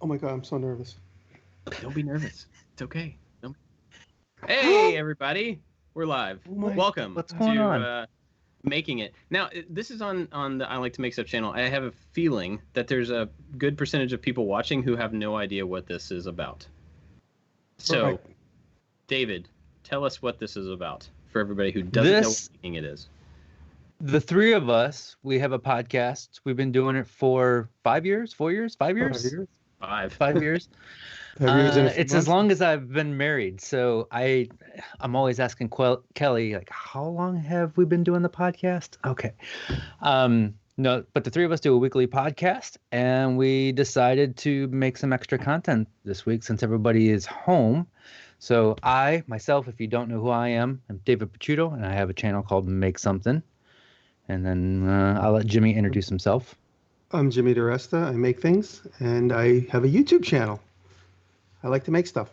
Oh my God, I'm so nervous. Don't be nervous. It's okay. Don't Hey, everybody. We're live. Oh my Welcome What's going to on? Making It. Now, this is on the I Like to Make Stuff channel. I have a feeling that there's a good percentage of people watching who have no idea what this is about. So, Right. David, tell us what this is about for everybody who doesn't know what Making It is. The three of us, we have a podcast. We've been doing it for 5 years, 4 years, 5 years, 5. 5 years. 5 years and a few It's as months? long as I've been married. So I'm always asking Kelly, like, how long have we been doing the podcast? Okay. No, but the three of us do a weekly podcast, and we decided to make some extra content this week since everybody is home. So myself, if you don't know who I am, I'm David Pachuto, and I have a channel called Make Something. And then I'll let Jimmy introduce himself. I'm Jimmy DeResta. I make things, and I have a YouTube channel. I like to make stuff.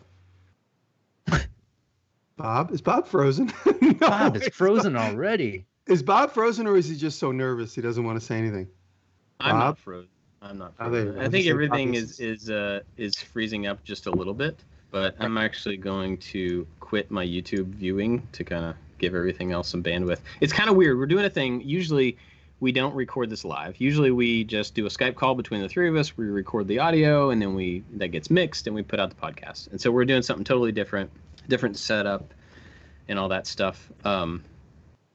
Bob? Is Bob frozen? No, Bob is frozen already. Is Bob frozen, or is he just so nervous he doesn't want to say anything? I'm Bob? not frozen. I'm not Oh, there you frozen. go. I think Just like everything Bob is freezing up just a little bit, but I'm actually going to quit my YouTube viewing to kind of give everything else some bandwidth. It's kind of weird. We're doing a thing. Usually we don't record this live. Usually we just do a Skype call between the three of us. We record the audio, and then that gets mixed, and we put out the podcast. And so we're doing something totally different setup and all that stuff. And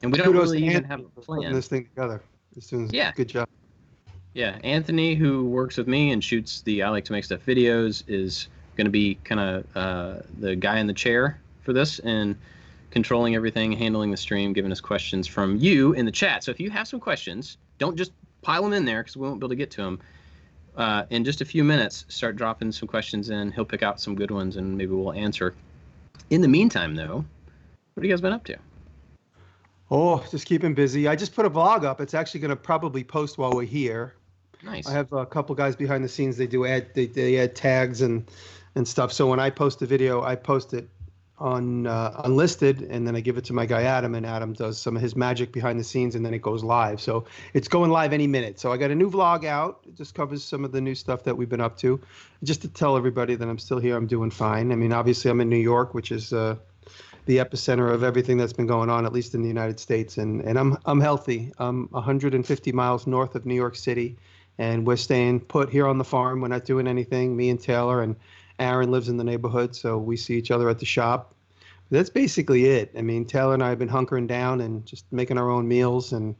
we don't Kudos really to even Anthony have a for putting plan. this thing together. He's doing Yeah. a good job. Yeah, Anthony, who works with me and shoots the I Like to Make Stuff videos, is going to be kind of the guy in the chair for this and controlling everything, handling the stream, giving us questions from you in the chat. So if you have some questions, don't just pile them in there because we won't be able to get to them. In just a few minutes, start dropping some questions in. He'll pick out some good ones and maybe we'll answer. In the meantime, though, what have you guys been up to? Oh, just keeping busy. I just put a vlog up. It's actually going to probably post while we're here. Nice. I have a couple guys behind the scenes. They add tags and stuff. So when I post a video, I post it on unlisted, and then I give it to my guy Adam, and Adam does some of his magic behind the scenes, and then it goes live. So it's going live any minute. So I got a new vlog out. It just covers some of the new stuff that we've been up to, just to tell everybody that I'm still here. I'm doing fine. I mean, obviously I'm in New York, which is the epicenter of everything that's been going on, at least in the United States, and I'm healthy. I'm 150 miles north of New York City. And we're staying put here on the farm. We're not doing anything. Me and Taylor, and Aaron lives in the neighborhood, so we see each other at the shop. That's basically it. I mean, Taylor and I have been hunkering down and just making our own meals and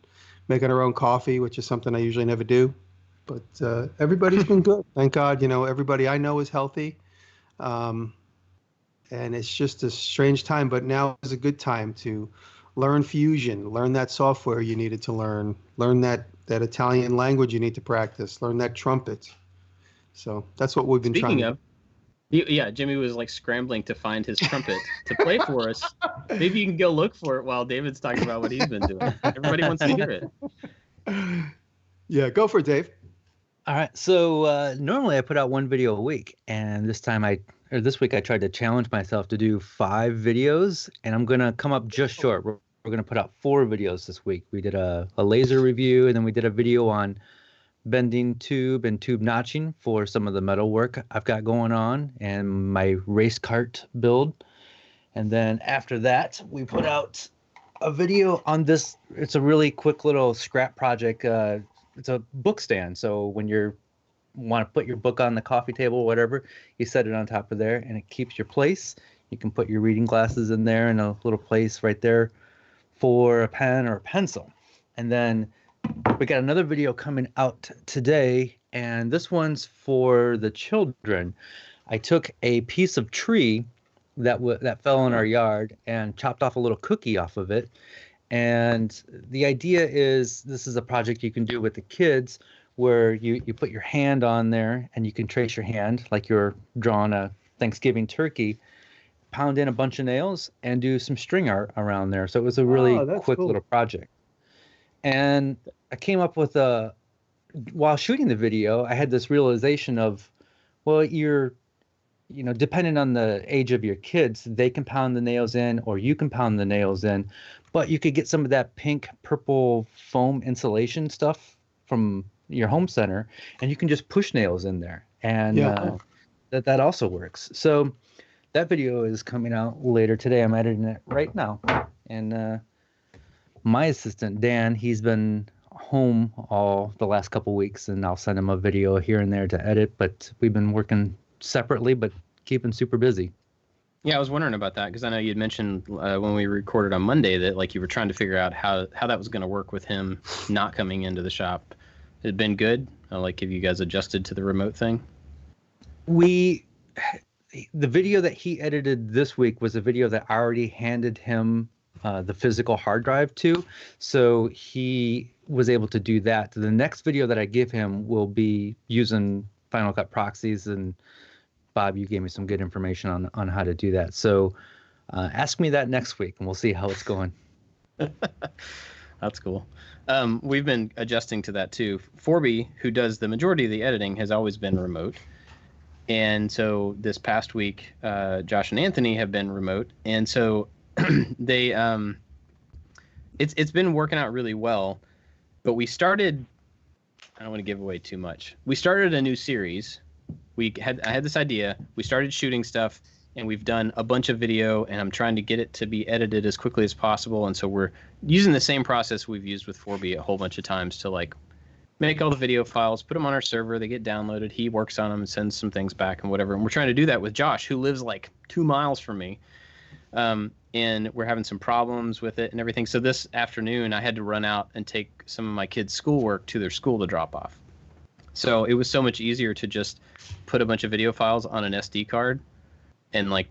making our own coffee, which is something I usually never do. But everybody's been good. Thank God, everybody I know is healthy. And it's just a strange time, but now is a good time to learn Fusion, learn that software you needed to learn that Italian language you need to practice, learn that trumpet. So that's what we've been trying Speaking of, yeah, Jimmy was like scrambling to find his trumpet to play for us. Maybe you can go look for it while David's talking about what he's been doing. Everybody wants to hear it. Yeah, go for it, Dave. All right. So normally I put out one video a week, and this week I tried to challenge myself to do 5 videos, and I'm gonna come up just short. We're gonna put out 4 videos this week. We did a laser review, and then we did a video on bending tube and tube notching for some of the metal work I've got going on and my race cart build. And then after that, we put out a video on this. It's a really quick little scrap project. It's a book stand. So when you want to put your book on the coffee table or whatever, you set it on top of there and it keeps your place. You can put your reading glasses in there and a little place right there for a pen or a pencil. And then we got another video coming out today, and this one's for the children. I took a piece of tree that fell in our yard and chopped off a little cookie off of it. And the idea is this is a project you can do with the kids where you put your hand on there and you can trace your hand like you're drawing a Thanksgiving turkey, pound in a bunch of nails, and do some string art around there. So it was a really quick little project. And I came up with while shooting the video, I had this realization of, well, depending on the age of your kids, they can pound the nails in or you can pound the nails in, but you could get some of that pink, purple foam insulation stuff from your home center and you can just push nails in there. and that also works. So that video is coming out later today. I'm editing it right now, and my assistant Dan, he's been home all the last couple weeks, and I'll send him a video here and there to edit. But we've been working separately, but keeping super busy. Yeah, I was wondering about that because I know you'd mentioned when we recorded on Monday that like you were trying to figure out how that was going to work with him not coming into the shop. It had been good. Like, have you guys adjusted to the remote thing? The video that he edited this week was a video that I already handed him the physical hard drive to, so he was able to do that. The next video that I give him will be using Final Cut proxies, and Bob, you gave me some good information on how to do that. So ask me that next week, and we'll see how it's going. That's cool. We've been adjusting to that too. Forby, who does the majority of the editing, has always been remote. And so this past week, Josh and Anthony have been remote. And so they it's been working out really well. But we started, I don't want to give away too much. We started a new series. I had this idea. We started shooting stuff, and we've done a bunch of video, and I'm trying to get it to be edited as quickly as possible. And so we're using the same process we've used with 4B a whole bunch of times to like make all the video files, put them on our server, they get downloaded, he works on them and sends some things back and whatever. And we're trying to do that with Josh, who lives like 2 miles from me. And we're having some problems with it and everything. So this afternoon I had to run out and take some of my kids' schoolwork to their school to drop off. So it was so much easier to just put a bunch of video files on an SD card and like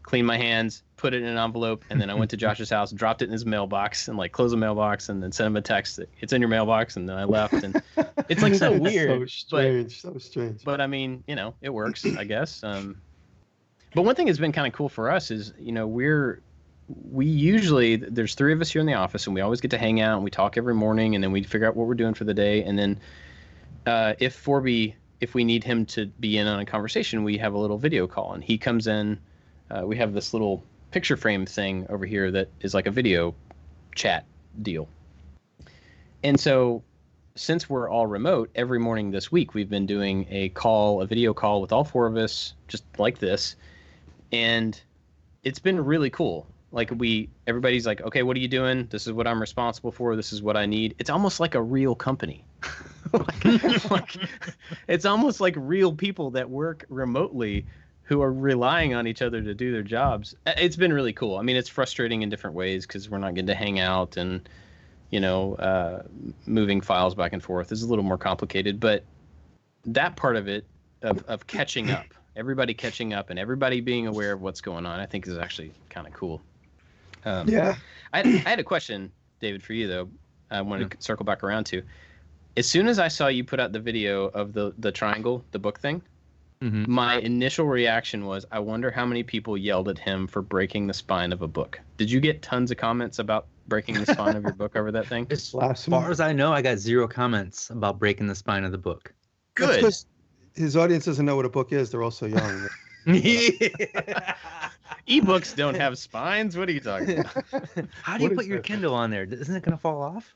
clean my hands, put it in an envelope, and then I went to Josh's house, dropped it in his mailbox, and like close the mailbox, and then sent him a text that it's in your mailbox, and then I left. And it's like so weird, so strange. But I mean, you know, it works, I guess. But one thing that's been kind of cool for us is, you know, we usually, there's 3 of us here in the office, and we always get to hang out, and we talk every morning, and then we figure out what we're doing for the day, and then if we need him to be in on a conversation, we have a little video call, and he comes in. We have this little picture frame thing over here that is like a video chat deal. And so since we're all remote, every morning this week, we've been doing a video call with all 4 of us, just like this. And it's been really cool. Like everybody's like, okay, what are you doing? This is what I'm responsible for. This is what I need. It's almost like a real company. like it's almost like real people that work remotely who are relying on each other to do their jobs. It's been really cool. I mean, it's frustrating in different ways because we're not getting to hang out, and, you know, moving files back and forth is a little more complicated. But that part of it, of catching up, everybody catching up and everybody being aware of what's going on, I think is actually kind of cool. I had a question, David, for you, though. I wanted to circle back around to. As soon as I saw you put out the video of the triangle, the book thing, my initial reaction was, I wonder how many people yelled at him for breaking the spine of a book. Did you get tons of comments about breaking the spine of your book over that thing? As far as I know, I got 0 comments about breaking the spine of the book. Good. Because his audience doesn't know what a book is. They're all so young. Ebooks don't have spines. What are you talking about? How do you put your Kindle on there? Isn't it going to fall off?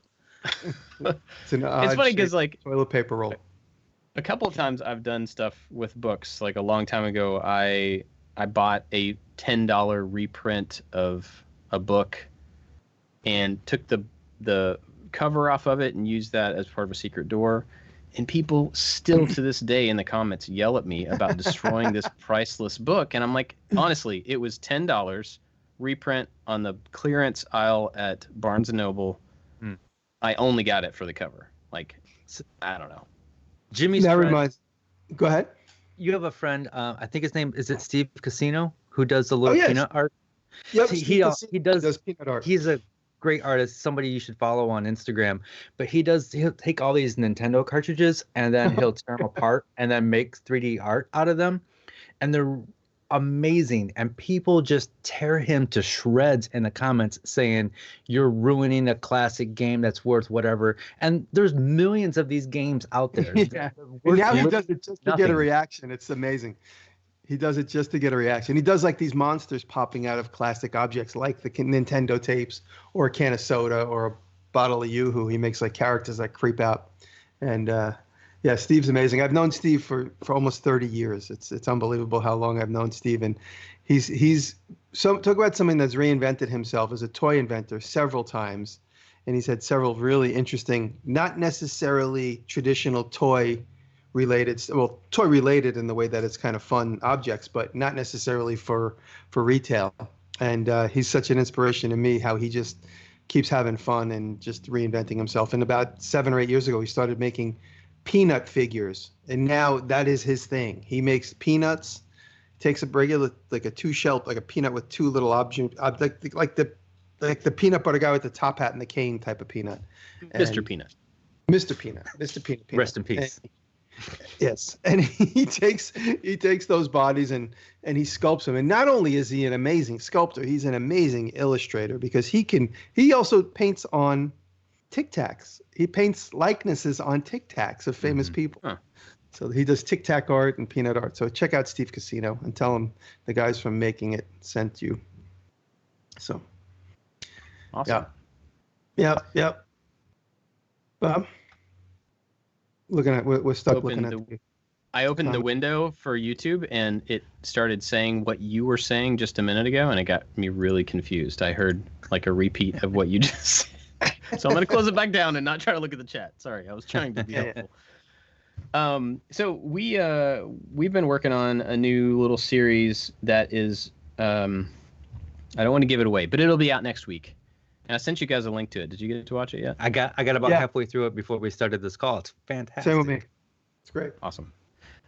It's funny because like toilet paper roll. A couple of times I've done stuff with books. Like a long time ago, I bought a $10 reprint of a book and took the cover off of it and used that as part of a secret door. And people still to this day in the comments yell at me about destroying this priceless book. And I'm like, honestly, it was $10 reprint on the clearance aisle at Barnes & Noble. I only got it for the cover. Like, I don't know. Jimmy's that friend, reminds. Go ahead. You have a friend. I think his name is it Steve Casino, who does the little peanut art. Yep, he does peanut art. He's a great artist. Somebody you should follow on Instagram. But he'll take all these Nintendo cartridges and then he'll tear them apart and then make 3D art out of them, and they're amazing. And people just tear him to shreds in the comments saying you're ruining a classic game that's worth whatever. And there's millions of these games out there. Yeah. And now he does it just to get a reaction. It's amazing. He does it just to get a reaction. He does like these monsters popping out of classic objects like the Nintendo tapes or a can of soda or a bottle of Yoo-hoo. He makes like characters that creep out. And Yeah, Steve's amazing. I've known Steve for almost 30 years. It's unbelievable how long I've known Steve, and he's so talk about something that's reinvented himself as a toy inventor several times, and he's had several really interesting, not necessarily traditional toy related, well, toy related in the way that it's kind of fun objects, but not necessarily for retail. And he's such an inspiration to me, how he just keeps having fun and just reinventing himself. And about 7 or 8 years ago, he started making peanut figures, and now that is his thing. He makes peanuts, takes a regular, like a two-shell, like a peanut with two little object, like the peanut butter guy with the top hat and the cane type of peanut. Mr. Peanut. Mr. Peanut. Mr. Peanut. Rest in peace. Yes, and he takes those bodies and he sculpts them. And not only is he an amazing sculptor, he's an amazing illustrator, because he also paints on Tic Tacs. He paints likenesses on Tic Tacs of famous people. Huh. So he does Tic Tac art and peanut art. So check out Steve Casino and tell him the guys from Making It sent you. So Awesome. yeah. Bob, looking at we're stuck looking at. I opened the window for YouTube and it started saying what you were saying just a minute ago, and it got me really confused. I heard like a repeat of what you just said. So I'm going to close it back down and not try to look at the chat. Sorry, I was trying to be helpful. So we've been working on a new little series that is, I don't want to give it away, but it'll be out next week. And I sent you guys a link to it. Did you get to watch it yet? I got about halfway through it before we started this call. It's fantastic. Same with me. It's great. Awesome.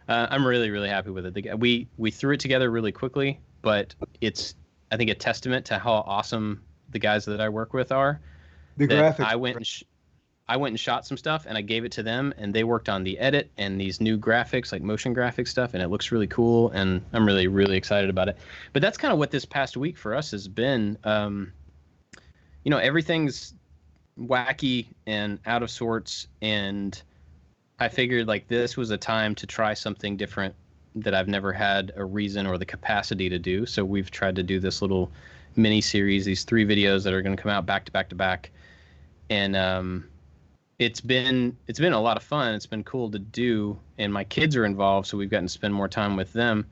I'm really, really happy with it. We threw it together really quickly, but it's, I think, a testament to how awesome the guys that I work with are. The graphics. I went and shot some stuff and I gave it to them, and they worked on the edit and these new graphics, like motion graphic stuff, and it looks really cool, and I'm really, really excited about it. But that's kind of what this past week for us has been. Everything's wacky and out of sorts, and I figured like this was a time to try something different that I've never had a reason or the capacity to do. So we've tried to do this little mini series, these 3 videos that are going to come out back to back to back. And it's been a lot of fun. It's been cool to do, and my kids are involved, so we've gotten to spend more time with them.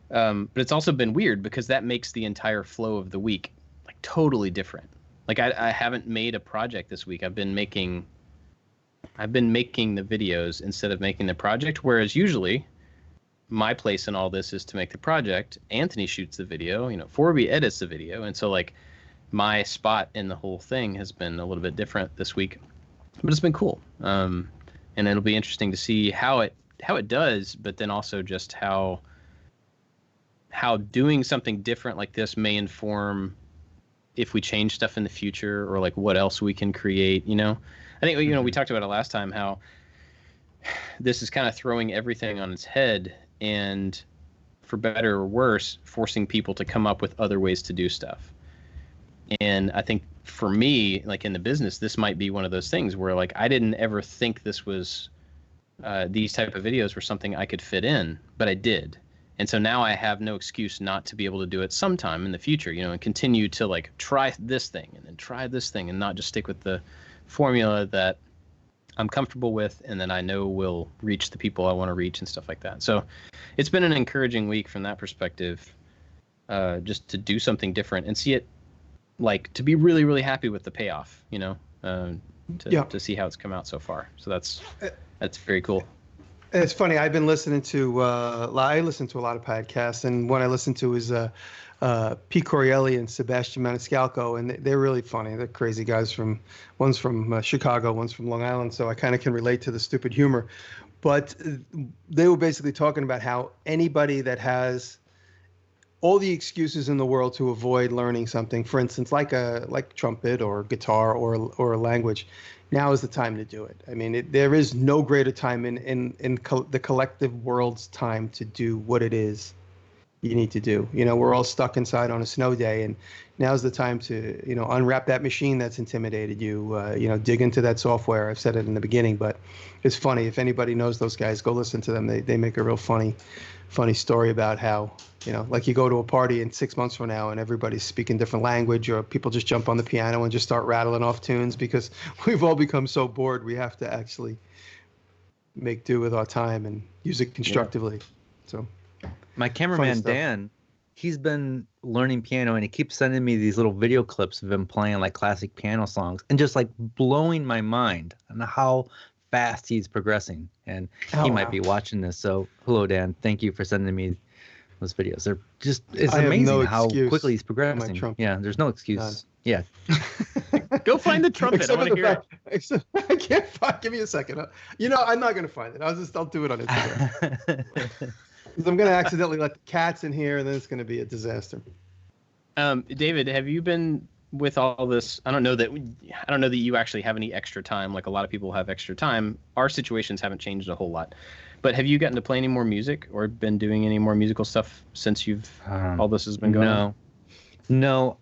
But it's also been weird because that makes the entire flow of the week like totally different. Like I haven't made a project this week. I've been making the videos instead of making the project, whereas usually my place in all this is to make the project. Anthony shoots the video, Forby edits the video, and so like my spot in the whole thing has been a little bit different this week, but it's been cool. And it'll be interesting to see how it does, but then also just how doing something different like this may inform if we change stuff in the future, or like what else we can create. I think we talked about it last time, how this is kind of throwing everything on its head, and for better or worse, forcing people to come up with other ways to do stuff. And I think for me, like in the business, this might be one of those things where like I didn't ever think this was these type of videos were something I could fit in, but I did. And so now I have no excuse not to be able to do it sometime in the future, and continue to like try this thing and then try this thing, and not just stick with the formula that I'm comfortable with and that I know will reach the people I want to reach and stuff like that. So it's been an encouraging week from that perspective, just to do something different and see it, like to be really, really happy with the payoff, to see how it's come out so far. So that's very cool. It's funny. I've been listening to I listen to a lot of podcasts, and one I listen to is Pete Corielli and Sebastian Maniscalco, and they're really funny. They're crazy guys. One's from Chicago, one's from Long Island, so I kind of can relate to the stupid humor. But they were basically talking about how anybody that has all the excuses in the world to avoid learning something, for instance, like trumpet or guitar or a language, now is the time to do it. I mean, there is no greater time in the collective world's time to do what it is you need to do. We're all stuck inside on a snow day, and now's the time to, unwrap that machine that's intimidated you, dig into that software. I've said it in the beginning, but it's funny. If anybody knows those guys, go listen to them. They make a real funny story about how, like you go to a party in 6 months from now and everybody's speaking different language, or people just jump on the piano and just start rattling off tunes because we've all become so bored we have to actually make do with our time and use it constructively. So My cameraman stuff. Dan, he's been learning piano and he keeps sending me these little video clips of him playing like classic piano songs and just like blowing my mind on how fast he's progressing. And he might be watching this. So hello, Dan. Thank you for sending me those videos. They're just, it's I have amazing no how excuse quickly he's for my progressing. trumpet. Yeah, there's no excuse. None. Yeah. Go find the trumpet. I want to hear it. Except I can't find. Give me a second. I'm not gonna find it. I'll do it on Instagram. 'Cause I'm gonna accidentally let the cats in here, and then it's gonna be a disaster. David, have you been with all this? I don't know that you actually have any extra time. Like a lot of people have extra time. Our situations haven't changed a whole lot. But have you gotten to play any more music or been doing any more musical stuff since all this has been going on? No.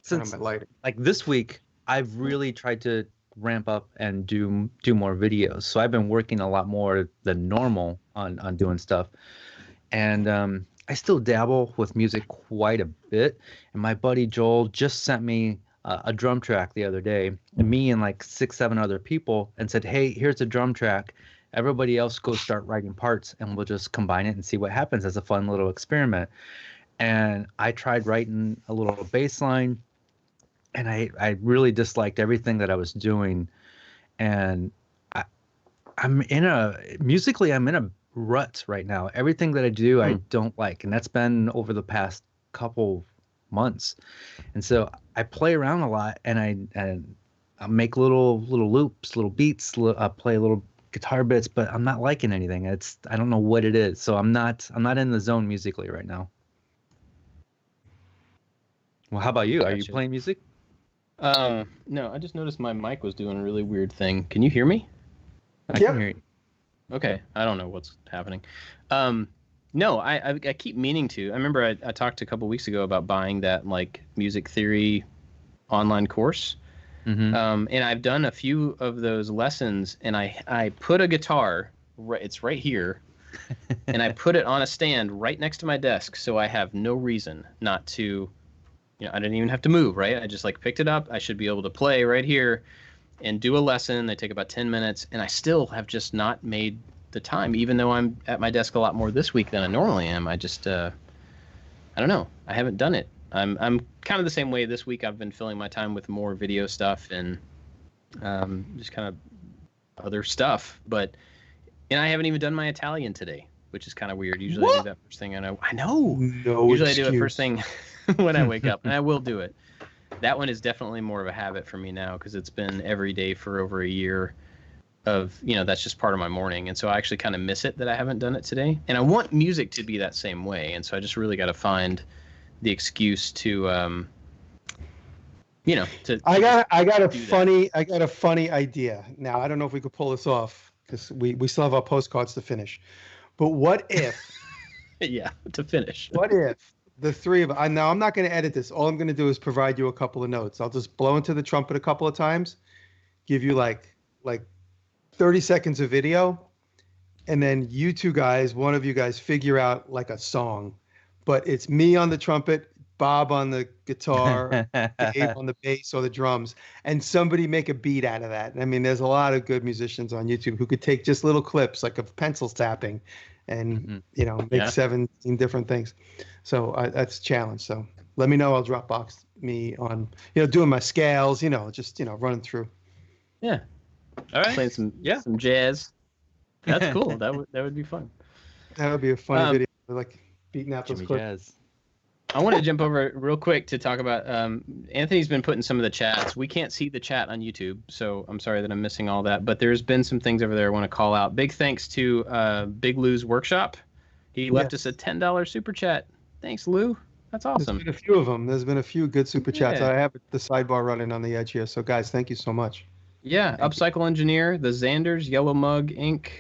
Since Like this week, I've really tried to ramp up and do more videos. So I've been working a lot more than normal on doing stuff. And I still dabble with music quite a bit. And my buddy Joel just sent me a drum track the other day, me and like 6-7 other people, and said, hey, here's a drum track. Everybody else go start writing parts and we'll just combine it and see what happens as a fun little experiment. And I tried writing a little bass line, and I really disliked everything that I was doing. And I'm in a rut right now. Everything that I do, I don't like. And that's been over the past couple months. And so I play around a lot, and I make little loops, little beats, play little guitar bits, but I'm not liking anything. I don't know what it is. So I'm not in the zone musically right now. Well, how about you? Are you playing music? No, I just noticed my mic was doing a really weird thing. Can you hear me? I can hear you. Okay, I don't know what's happening. No, I keep meaning to. I remember I talked a couple weeks ago about buying that like music theory online course. Mm-hmm. And I've done a few of those lessons, and I put a guitar, it's right here, and I put it on a stand right next to my desk, so I have no reason not to, I didn't even have to move, right? I just like picked it up. I should be able to play right here and do a lesson. They take about 10 minutes, and I still have just not made the time, even though I'm at my desk a lot more this week than I normally am. I just, I don't know. I haven't done it. I'm kind of the same way this week. I've been filling my time with more video stuff and just kind of other stuff. And I haven't even done my Italian today, which is kind of weird. Usually I do that first thing. I know. No Usually excuse. I do it first thing when I wake up, and I will do it. That one is definitely more of a habit for me now because it's been every day for over a year of, that's just part of my morning. And so I actually kind of miss it that I haven't done it today. And I want music to be that same way. And so I just really got to find the excuse to I got a funny idea. Now I don't know if we could pull this off because we still have our postcards to finish. But what if to finish. What if the three of us, now I'm not going to edit this. All I'm going to do is provide you a couple of notes. I'll just blow into the trumpet a couple of times, give you like 30 seconds of video, and then you two guys, one of you guys figure out like a song. But it's me on the trumpet, Bob on the guitar, Dave on the bass or the drums, and somebody make a beat out of that. I mean, there's a lot of good musicians on YouTube who could take just little clips like of pencils tapping and, make 17 different things. So that's a challenge. So let me know. I'll Dropbox me on, doing my scales, just, running through. Yeah. All right. Playing some jazz. That's cool. That would be fun. That would be a funny video. Like, beating out those clips. I want to jump over real quick to talk about Anthony's been putting some of the chats. We can't see the chat on YouTube, so I'm sorry that I'm missing all that. But there's been some things over there I want to call out. Big thanks to Big Lou's Workshop. He left us a $10 super chat. Thanks, Lou. That's awesome. There's been a few of them. There's been a few good super chats. I have the sidebar running on the edge here. So, guys, thank you so much. Yeah, Upcycle Engineer, the Xanders, Yellow Mug Inc.,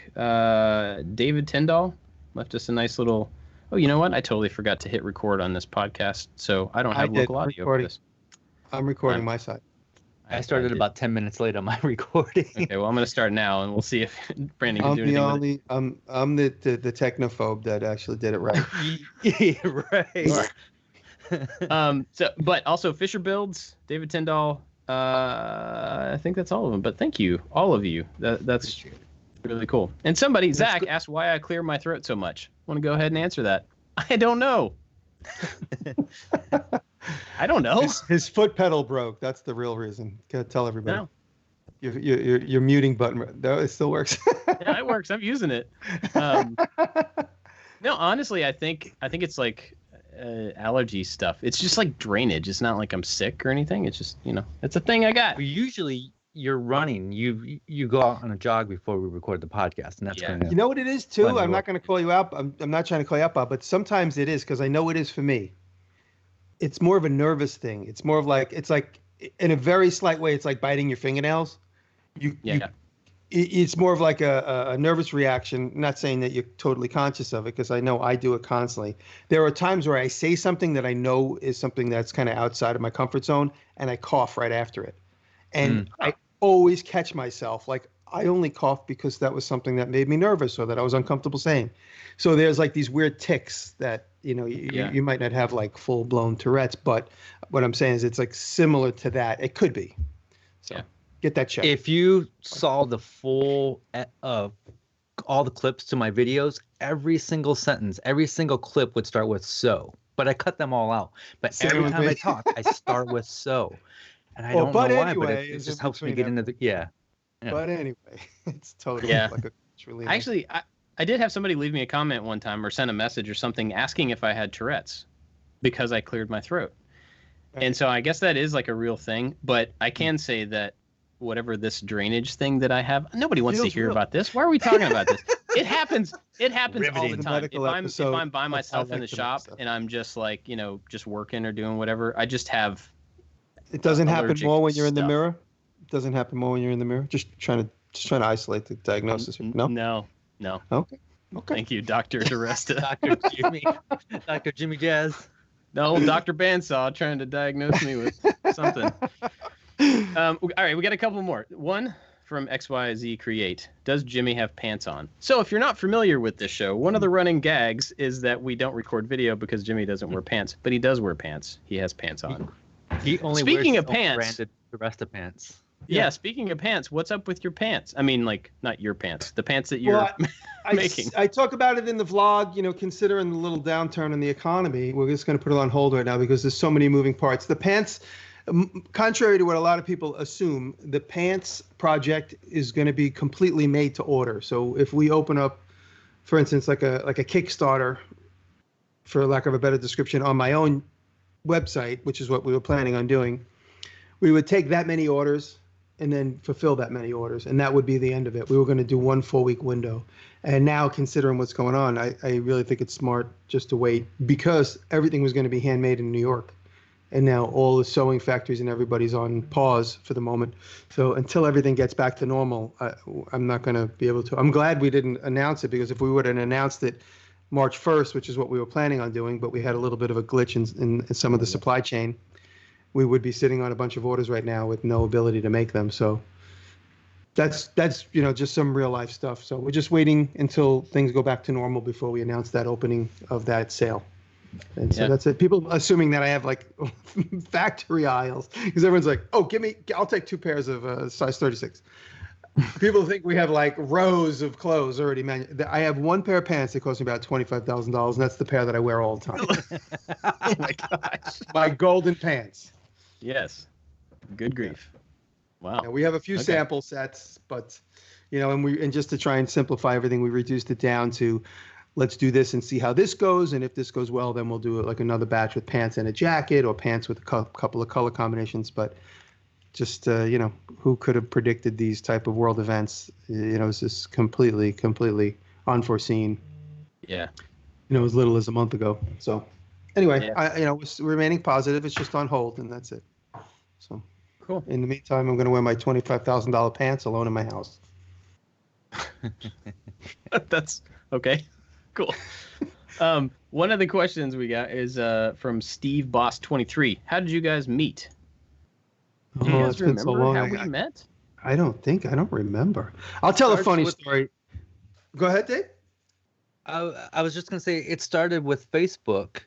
David Tyndall left us a nice little... Oh, you know what? I totally forgot to hit record on this podcast, so I don't have local audio for this. I'm recording my side. I started about 10 minutes late on my recording. Okay, well, I'm going to start now, and we'll see if Brandon can do anything with it. I'm the technophobe that actually did it right. Right. But also Fisher Builds, David Tyndall. I think that's all of them. But thank you, all of you. That's Really cool. And somebody, Zach, asked why I clear my throat so much. Want to go ahead and answer that? I don't know. I don't know. His foot pedal broke. That's the real reason. Gotta tell everybody. No. Your muting button. No, it still works. Yeah, it works. I'm using it. No, honestly, I think it's like allergy stuff. It's just like drainage. It's not like I'm sick or anything. It's just, it's a thing I got. Usually you're running. You go out on a jog before we record the podcast, and that's Yeah. You know what it is too? I'm not going to call you out. I'm not trying to call you out, Bob, but sometimes it is, because I know it is for me. It's more of a nervous thing. It's more of like, it's like in a very slight way, it's like biting your fingernails. It's more of like a nervous reaction. Not saying that you're totally conscious of it, because I know I do it constantly. There are times where I say something that I know is something that's kind of outside of my comfort zone, and I cough right after it. And I always catch myself. Like, I only coughed because that was something that made me nervous or that I was uncomfortable saying. So there's like these weird tics that, you might not have like full blown Tourette's, but what I'm saying is it's like similar to that. It could be. So get that checked. If you saw the full, all the clips to my videos, every single sentence, every single clip would start with "so," but I cut them all out. But every time I talk, I start with "so." And I don't know why, but it just helps me get into the But anyway, it's totally like a truly. Actually, I did have somebody leave me a comment one time or send a message or something asking if I had Tourette's because I cleared my throat. Right. And so I guess that is like a real thing. But I can say that whatever this drainage thing that I have, nobody wants to hear about this. Why are we talking about this? It happens. It happens all the time. If I'm by myself in the shop and I'm just like, just working or doing whatever, I just have. It doesn't happen more when you're in the mirror. It doesn't happen more when you're in the mirror. Just trying to isolate the diagnosis. No. Okay. Thank you, Dr. DeResta. Dr. Jimmy Jazz. No, Dr. Bandsaw trying to diagnose me with something. All right, we got a couple more. One from XYZ Create. Does Jimmy have pants on? So if you're not familiar with this show, one of the running gags is that we don't record video because Jimmy doesn't wear pants, but he does wear pants. He has pants on. He only Speaking wears of pants, the rest of pants. Yeah, speaking of pants, what's up with your pants? I mean, like, not your pants, the pants that you're making. I talk about it in the vlog, considering the little downturn in the economy. We're just going to put it on hold right now because there's so many moving parts. The pants, contrary to what a lot of people assume, the pants project is going to be completely made to order. So if we open up, for instance, like a Kickstarter, for lack of a better description, on my own website, which is what we were planning on doing, we would take that many orders and then fulfill that many orders, and that would be the end of it. We were going to do 1 4-week window. And now, considering what's going on, I really think it's smart just to wait, because everything was going to be handmade in New York. And now all the sewing factories and everybody's on pause for the moment. So until everything gets back to normal, I'm not going to be able to. I'm glad we didn't announce it, because if we would have announced it March 1st, which is what we were planning on doing, but we had a little bit of a glitch in some of the supply chain, we would be sitting on a bunch of orders right now with no ability to make them. So that's just some real life stuff. So we're just waiting until things go back to normal before we announce that opening of that sale. And so that's it. People assuming that I have like factory aisles, because everyone's like, oh, I'll take 2 pairs of size 36. People think we have like rows of clothes already. I have 1 pair of pants that cost me about $25,000, and that's the pair that I wear all the time. Oh my gosh. My golden pants. Yes. Good grief. Wow. Now, we have a few sample sets, but and just to try and simplify everything, we reduced it down to, let's do this and see how this goes, and if this goes well, then we'll do it like another batch with pants and a jacket, or pants with a couple of color combinations. But just who could have predicted these type of world events? It's just completely unforeseen. Yeah. As little as a month ago. So anyway, we're remaining positive. It's just on hold, and that's it. So cool. In the meantime, I'm going to wear my $25,000 pants alone in my house. That's okay. Cool. One of the questions we got is from Steve Boss 23. How did you guys meet? Do you guys remember how we met? I don't remember. I'll tell a funny story. Go ahead, Dave. I was just going to say, it started with Facebook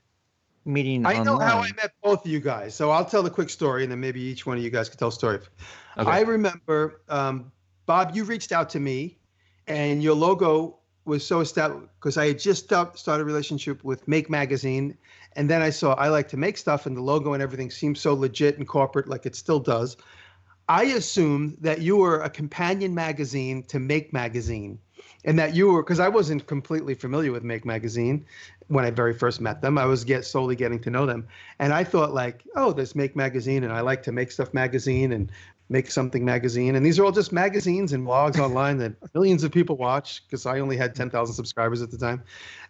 meeting I know online. how I met both of you guys. So I'll tell the quick story, and then maybe each one of you guys could tell a story. Okay. I remember, Bob, you reached out to me, and your logo was so established because I had just started a relationship with Make Magazine, and then I saw I Like to Make Stuff, and the logo and everything seemed so legit and corporate, like it still does. I assumed that you were a companion magazine to Make Magazine, and that you were, because I wasn't completely familiar with Make Magazine when I very first met them. I was slowly getting to know them, and I thought like, oh, there's Make Magazine, and I Like to Make Stuff magazine, and Make Something magazine, and these are all just magazines and blogs online that millions of people watch, because I only had 10,000 subscribers at the time.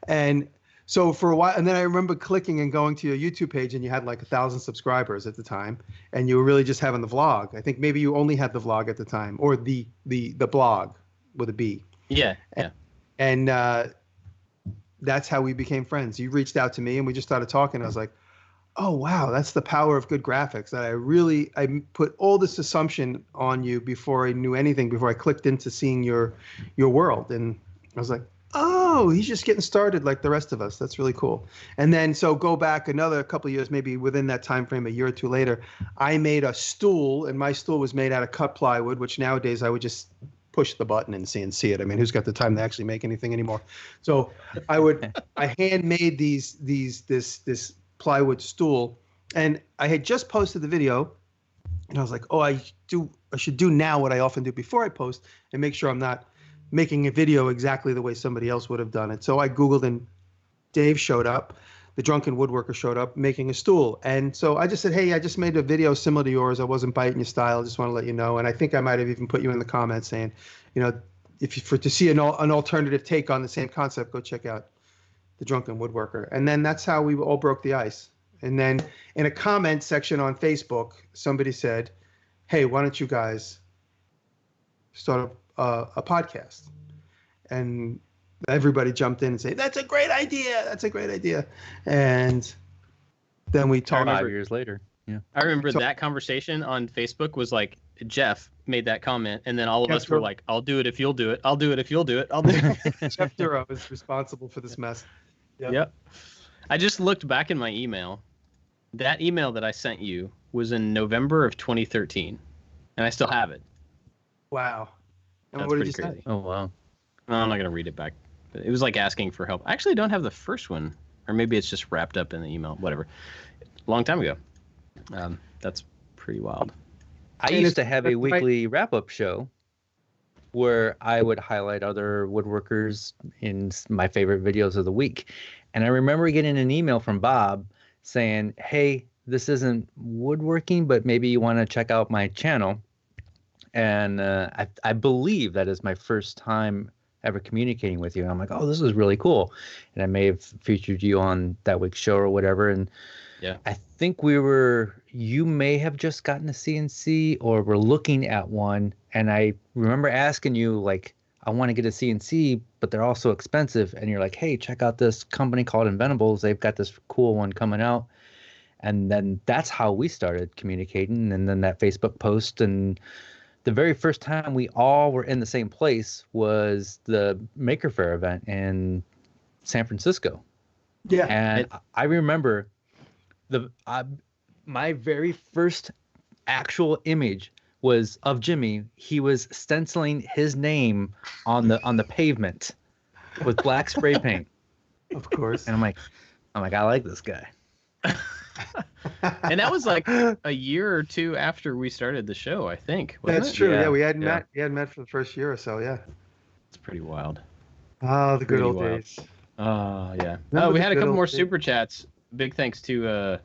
And so for a while, and then I remember clicking and going to your YouTube page, and you had like 1,000 subscribers at the time, and you were really just having the vlog. I think maybe you only had the vlog at the time, or the blog with a B. Yeah. And that's how we became friends. You reached out to me, and we just started talking. I was like, oh wow, that's the power of good graphics. That I put all this assumption on you before I knew anything, before I clicked into seeing your world, and I was like, oh, he's just getting started like the rest of us. That's really cool. And then so go back another couple of years, maybe within that time frame, a year or two later, I made a stool, and my stool was made out of cut plywood, which nowadays I would just push the button and see it. I mean, who's got the time to actually make anything anymore? So I handmade this plywood stool, and I had just posted the video, and I was like, oh, I should do now what I often do before I post, and make sure I'm not making a video exactly the way somebody else would have done it. So I Googled, and Dave showed up, the Drunken Woodworker showed up making a stool. And so I just said, hey, I just made a video similar to yours. I wasn't biting your style. I just want to let you know. And I think I might have even put you in the comments saying, to see an alternative take on the same concept, go check out the Drunken Woodworker. And then that's how we all broke the ice. And then in a comment section on Facebook, somebody said, hey, why don't you guys start a podcast? And everybody jumped in and said, that's a great idea. That's a great idea. And then we talked 5 years later. Yeah. I remember that conversation on Facebook was like, Jeff made that comment, and then all of us were like, I'll do it if you'll do it. I'll do it if you'll do it. I'll do it. Jeff Duro is responsible for this mess. Yep. I just looked back in my email. That email that I sent you was in November of 2013, and I still have it. Wow. And That's what did pretty you crazy. say? Oh wow. No, I'm not going to read it back. But it was like asking for help. I actually don't have the first one, or maybe it's just wrapped up in the email. Whatever. Long time ago. That's pretty wild. I used to have a weekly wrap-up show where I would highlight other woodworkers in my favorite videos of the week. And I remember getting an email from Bob saying, hey, this isn't woodworking, but maybe you want to check out my channel. And I believe that is my first time ever communicating with you. And I'm like, oh, this is really cool. And I may have featured you on that week's show or whatever. And yeah, I think you may have just gotten a CNC or were looking at one. And I remember asking you, like, I want to get a CNC, but they're also expensive. And you're like, hey, check out this company called Inventables. They've got this cool one coming out. And then that's how we started communicating. And then that Facebook post. And the very first time we all were in the same place was the Maker Faire event in San Francisco. Yeah. And I remember my very first actual image was of Jimmy. He was stenciling his name on the pavement with black spray paint. Of course. And I'm like, I like this guy. And that was like a year or two after we started the show, I think. That's it? true. Yeah. Yeah, we hadn't met for the first year or so. Yeah. It's pretty wild. Oh, the good Pretty old wild. days. Yeah. Remember We the had a good couple old more days? super chats. Big thanks to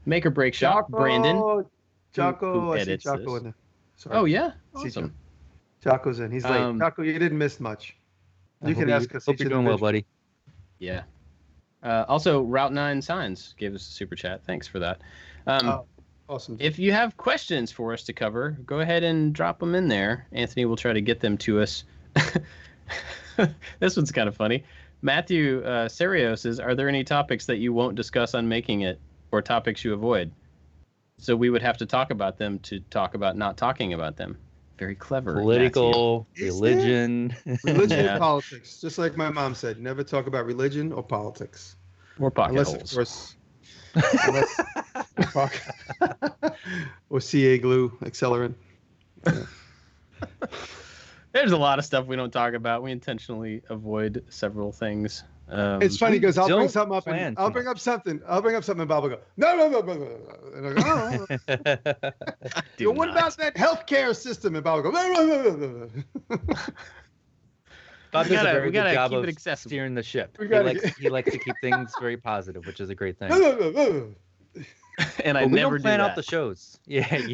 Make or Break Shop, Brandon. Jocko, who I see edits Jocko this. in there. Sorry. Oh yeah, See awesome. Jocko's in. He's late. Um, Jocko, you didn't miss much. I You hope can ask us. Hope each you're doing well, individually. buddy. Yeah. Also, Route 9 Signs gave us a super chat. Thanks for that. Awesome. If you have questions for us to cover, go ahead and drop them in there. Anthony will try to get them to us. This one's kind of funny. Matthew Serio says, are there any topics that you won't discuss on Making It, or topics you avoid? So we would have to talk about them to talk about not talking about them. Very clever. Political, Is religion. Religion Yeah. or politics. Just like my mom said, never talk about religion or politics. Matthew. Or pocket Unless, holes. of course, or CA glue, accelerant. Yeah. There's a lot of stuff we don't talk about. We intentionally avoid several things. It's funny because I'll bring don't something up, plan and too I'll bring much. up something. And Bob will go, no, no, no, no, no, no. And I go, oh. Do What not. about that healthcare system? And Bob will go, no, no, no, no, no. Bob We does a gotta- very we good gotta job keep of it accessible. steering the ship. We He gotta likes, get- he likes to keep things very positive, which is a great thing. No, no, no, no. And I But we never don't plan do out that. the shows. Yeah,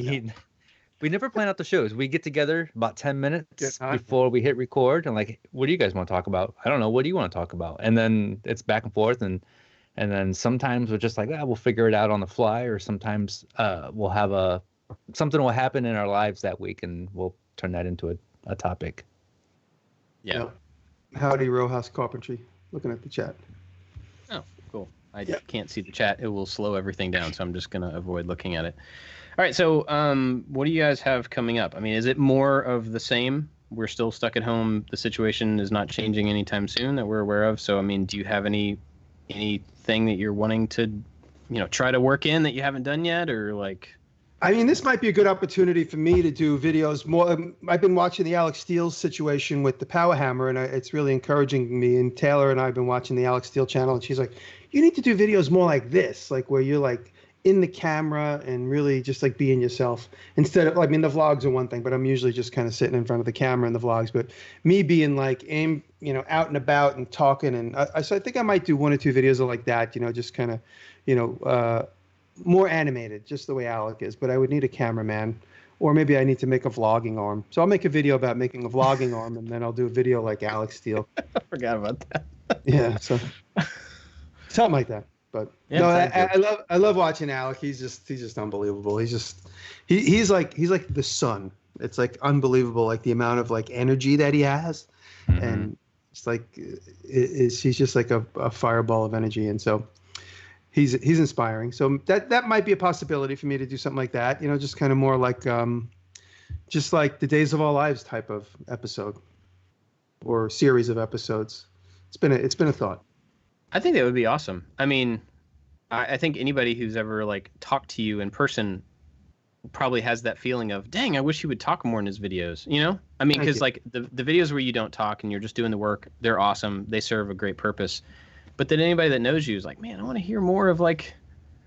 we never plan out the shows. We get together about 10 Get minutes hot. before we hit record and like, what do you guys want to talk about? I don't know. What do you want to talk about? And then it's back and forth. And then sometimes we're just like, we'll figure it out on the fly. Or sometimes we'll have something will happen in our lives that week and we'll turn that into a topic. Yeah. Howdy, Rojas Carpentry. Looking at the chat. Oh, cool. I Yep. can't see the chat. It will slow everything down, so I'm just gonna avoid looking at it. All right. So, what do you guys have coming up? I mean, is it more of the same? We're still stuck at home. The situation is not changing anytime soon that we're aware of. So, I mean, do you have anything that you're wanting to, try to work in that you haven't done yet, or like? I mean, this might be a good opportunity for me to do videos more. I've been watching the Alex Steele situation with the Power Hammer, and it's really encouraging me. And Taylor and I have been watching the Alex Steele channel, and she's like, you need to do videos more like this, like where you're like in the camera and really just like being yourself instead of, I mean, the vlogs are one thing, but I'm usually just kind of sitting in front of the camera in the vlogs. But me being like out and about and talking, and so I think I might do 1 or 2 videos like that, just kind of, more animated, just the way Alec is. But I would need a cameraman, or maybe I need to make a vlogging arm. So I'll make a video about making a vlogging arm, and then I'll do a video like Alex Steele. I forgot about that. Yeah, so something like that. But Yeah, no, sounds I love watching Alec. He's just unbelievable. He's like the sun. It's like unbelievable, like the amount of like energy that he has, and it's like he's just like a fireball of energy, and so. He's inspiring. So that might be a possibility for me to do something like that. Just kind of more like just like the Days of Our Lives type of episode or series of episodes. It's been a thought. I think that would be awesome. I mean, I think anybody who's ever like talked to you in person probably has that feeling of, dang, I wish he would talk more in his videos. I mean, Thank because you. like the videos where you don't talk and you're just doing the work, they're awesome. They serve a great purpose. But then anybody that knows you is like, man, I want to hear more of like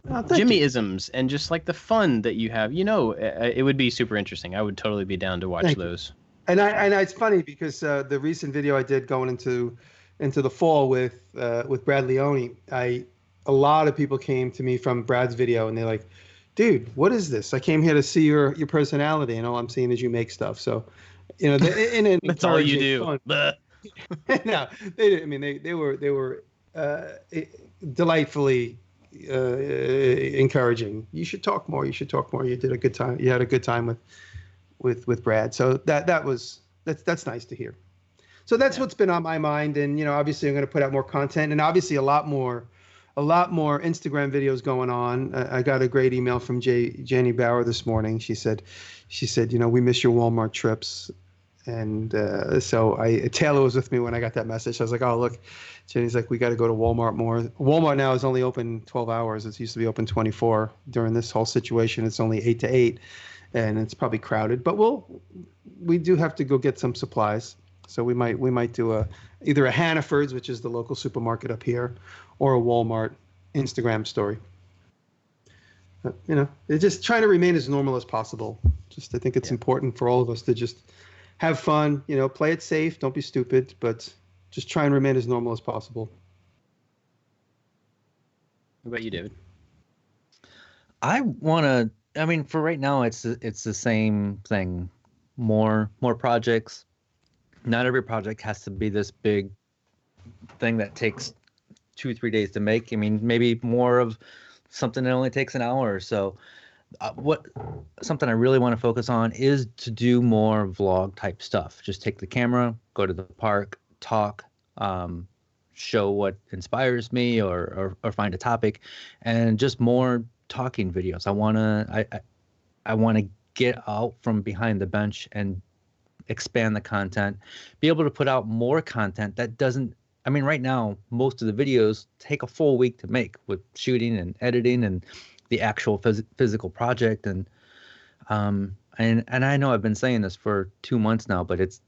Oh, thank you. Jimmy-isms and just like the fun that you have. It would be super interesting. I would totally be down to watch Thank you. those. And it's funny because the recent video I did going into the fall with Brad Leone, a lot of people came to me from Brad's video and they're like, dude, what is this? I came here to see your personality, and all I'm seeing is you make stuff. So, That's all you do. fun- Bleh. No, they. I mean, they were delightfully encouraging. You should talk more. You did a good time. You had a good time with Brad. So that's nice to hear. So that's what's been on my mind. And obviously I'm going to put out more content, and obviously a lot more Instagram videos going on. I got a great email from Jenny Bauer this morning. She said, we miss your Walmart trips. And so Taylor was with me when I got that message. I was like, oh, look, Jenny's like, we got to go to Walmart more. Walmart now is only open 12 hours. It used to be open 24. During this whole situation, it's only 8 to 8, and it's probably crowded. But we do have to go get some supplies. So we might do either a Hannaford's, which is the local supermarket up here, or a Walmart Instagram story. But, they're just trying to remain as normal as possible. I think it's important for all of us to just have fun, play it safe, don't be stupid, but just try and remain as normal as possible. What about you, David? I mean, for right now, it's the same thing. More projects. Not every project has to be this big thing that takes 2-3 days to make. I mean, maybe more of something that only takes an hour or so. Something I really want to focus on is to do more vlog type stuff. Just take the camera, go to the park, talk, show what inspires me, or find a topic, and just more talking videos. I want to get out from behind the bench and expand the content, be able to put out more content that doesn't. I mean, right now, most of the videos take a full week to make with shooting and editing and the actual physical project. And And I know I've been saying this for 2 months now, but it's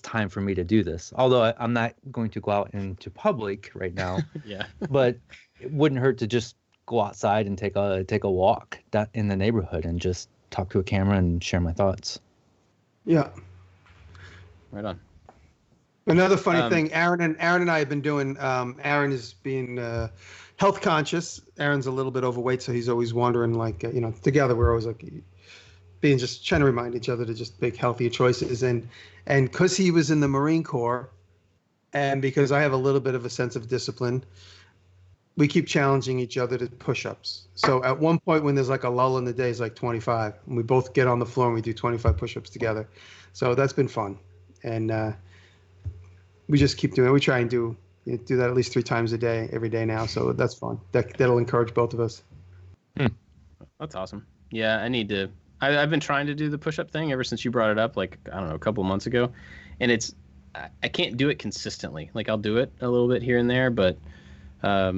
time for me to do this. Although I'm not going to go out into public right now. Yeah. But it wouldn't hurt to just go outside and take a walk in the neighborhood and just talk to a camera and share my thoughts. Yeah. Right on. Another funny thing, Aaron and I have been doing. Aaron is being health conscious. Aaron's a little bit overweight, so he's always wondering, like, together we're always like being just trying to remind each other to just make healthier choices. And because he was in the Marine Corps, and because I have a little bit of a sense of discipline, we keep challenging each other to push-ups. So at one point when there's like a lull in the day, it's like 25, and we both get on the floor and we do 25 push-ups together. So that's been fun, and we just keep doing it. We try and do that at least 3 times a day, every day now. So that's fun. That'll encourage both of us. That's awesome. Yeah, I need to. I've been trying to do the push-up thing ever since you brought it up, like, I don't know, a couple months ago, and I can't do it consistently. Like, I'll do it a little bit here and there, but I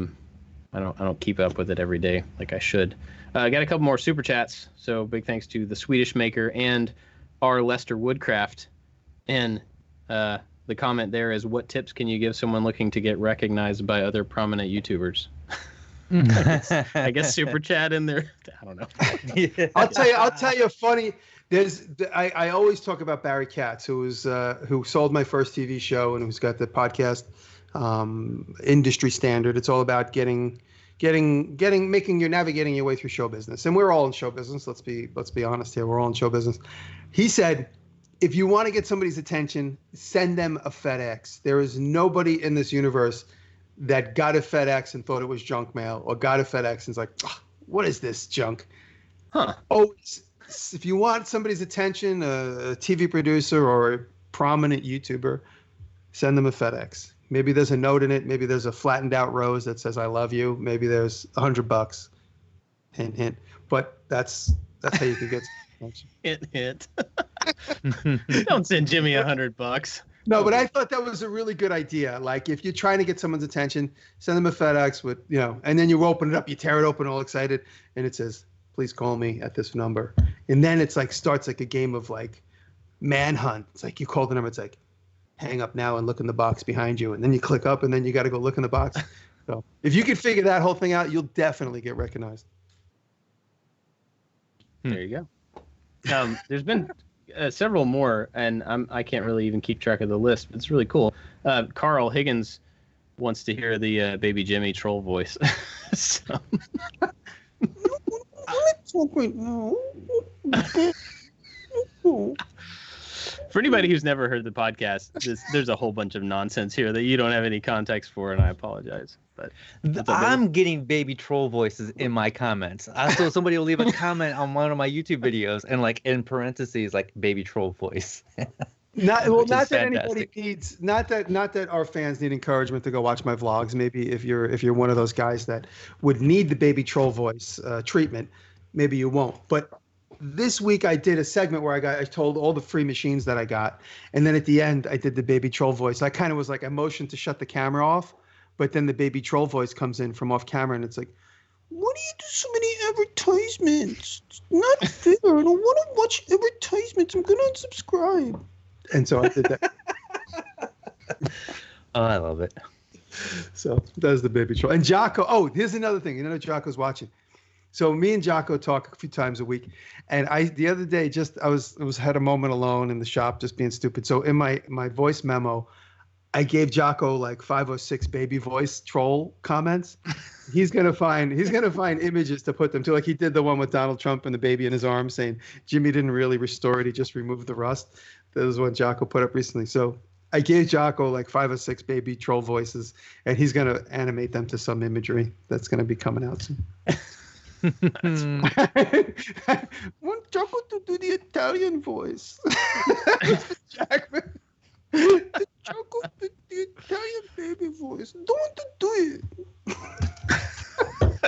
don't keep up with it every day like I should. I got a couple more super chats, so big thanks to the Swedish Maker and our Lester Woodcraft. And the comment there is, what tips can you give someone looking to get recognized by other prominent YouTubers? I guess super chat in there. I don't know. Yeah. I'll tell you a funny. I always talk about Barry Katz, who sold my first TV show and who's got the podcast, Industry Standard. It's all about navigating your way through show business, and we're all in show business. Let's be honest here. We're all in show business. He said, if you want to get somebody's attention, send them a FedEx. There is nobody in this universe that got a FedEx and thought it was junk mail, or got a FedEx and is like, oh, what is this junk? Huh. Always, if you want somebody's attention, a TV producer or a prominent YouTuber, send them a FedEx. Maybe there's a note in it. Maybe there's a flattened out rose that says, I love you. Maybe there's $100. Hint, hint. But that's how you can get attention. Hint, hint. Don't send Jimmy $100. No, but I thought that was a really good idea. Like, if you're trying to get someone's attention, send them a FedEx with, and then you open it up, you tear it open all excited, and it says, please call me at this number. And then it's like, starts like a game of like manhunt. It's like, you call the number, it's like, hang up now and look in the box behind you. And then you click up, and then you got to go look in the box. So if you can figure that whole thing out, you'll definitely get recognized. There you go. There's been several more, and I can't really even keep track of the list, but it's really cool. Carl Higgins wants to hear the Baby Jimmy troll voice. So. For anybody who's never heard the podcast, there's a whole bunch of nonsense here that you don't have any context for, and I apologize. But I'm getting baby troll voices in my comments. So somebody will leave a comment on one of my YouTube videos, and like in parentheses, like baby troll voice. Not that anybody needs, not that our fans need encouragement to go watch my vlogs. Maybe if you're one of those guys that would need the baby troll voice treatment, maybe you won't. But this week I did a segment where I told all the free machines that I got, and then at the end I did the baby troll voice. I kind of was like, I motioned to shut the camera off, but then the baby troll voice comes in from off camera, and it's like, why do you do so many advertisements? It's not fair. I don't want to watch advertisements. I'm gonna unsubscribe. And so I did that. Oh, I love it. So that's the baby troll. And Jocko. Oh, here's another thing. Jocko's watching. So me and Jocko talk a few times a week, and the other day I had a moment alone in the shop just being stupid. So in my voice memo, I gave Jocko like 5 or 6 baby voice troll comments. He's gonna find images to put them to. Like, he did the one with Donald Trump and the baby in his arms saying Jimmy didn't really restore it, he just removed the rust. That was one Jocko put up recently. So I gave Jocko like 5 or 6 baby troll voices, and he's gonna animate them to some imagery that's gonna be coming out soon. Want Jocko to do the Italian voice. Jackman. Jocko did the Italian baby voice. Don't want to do it.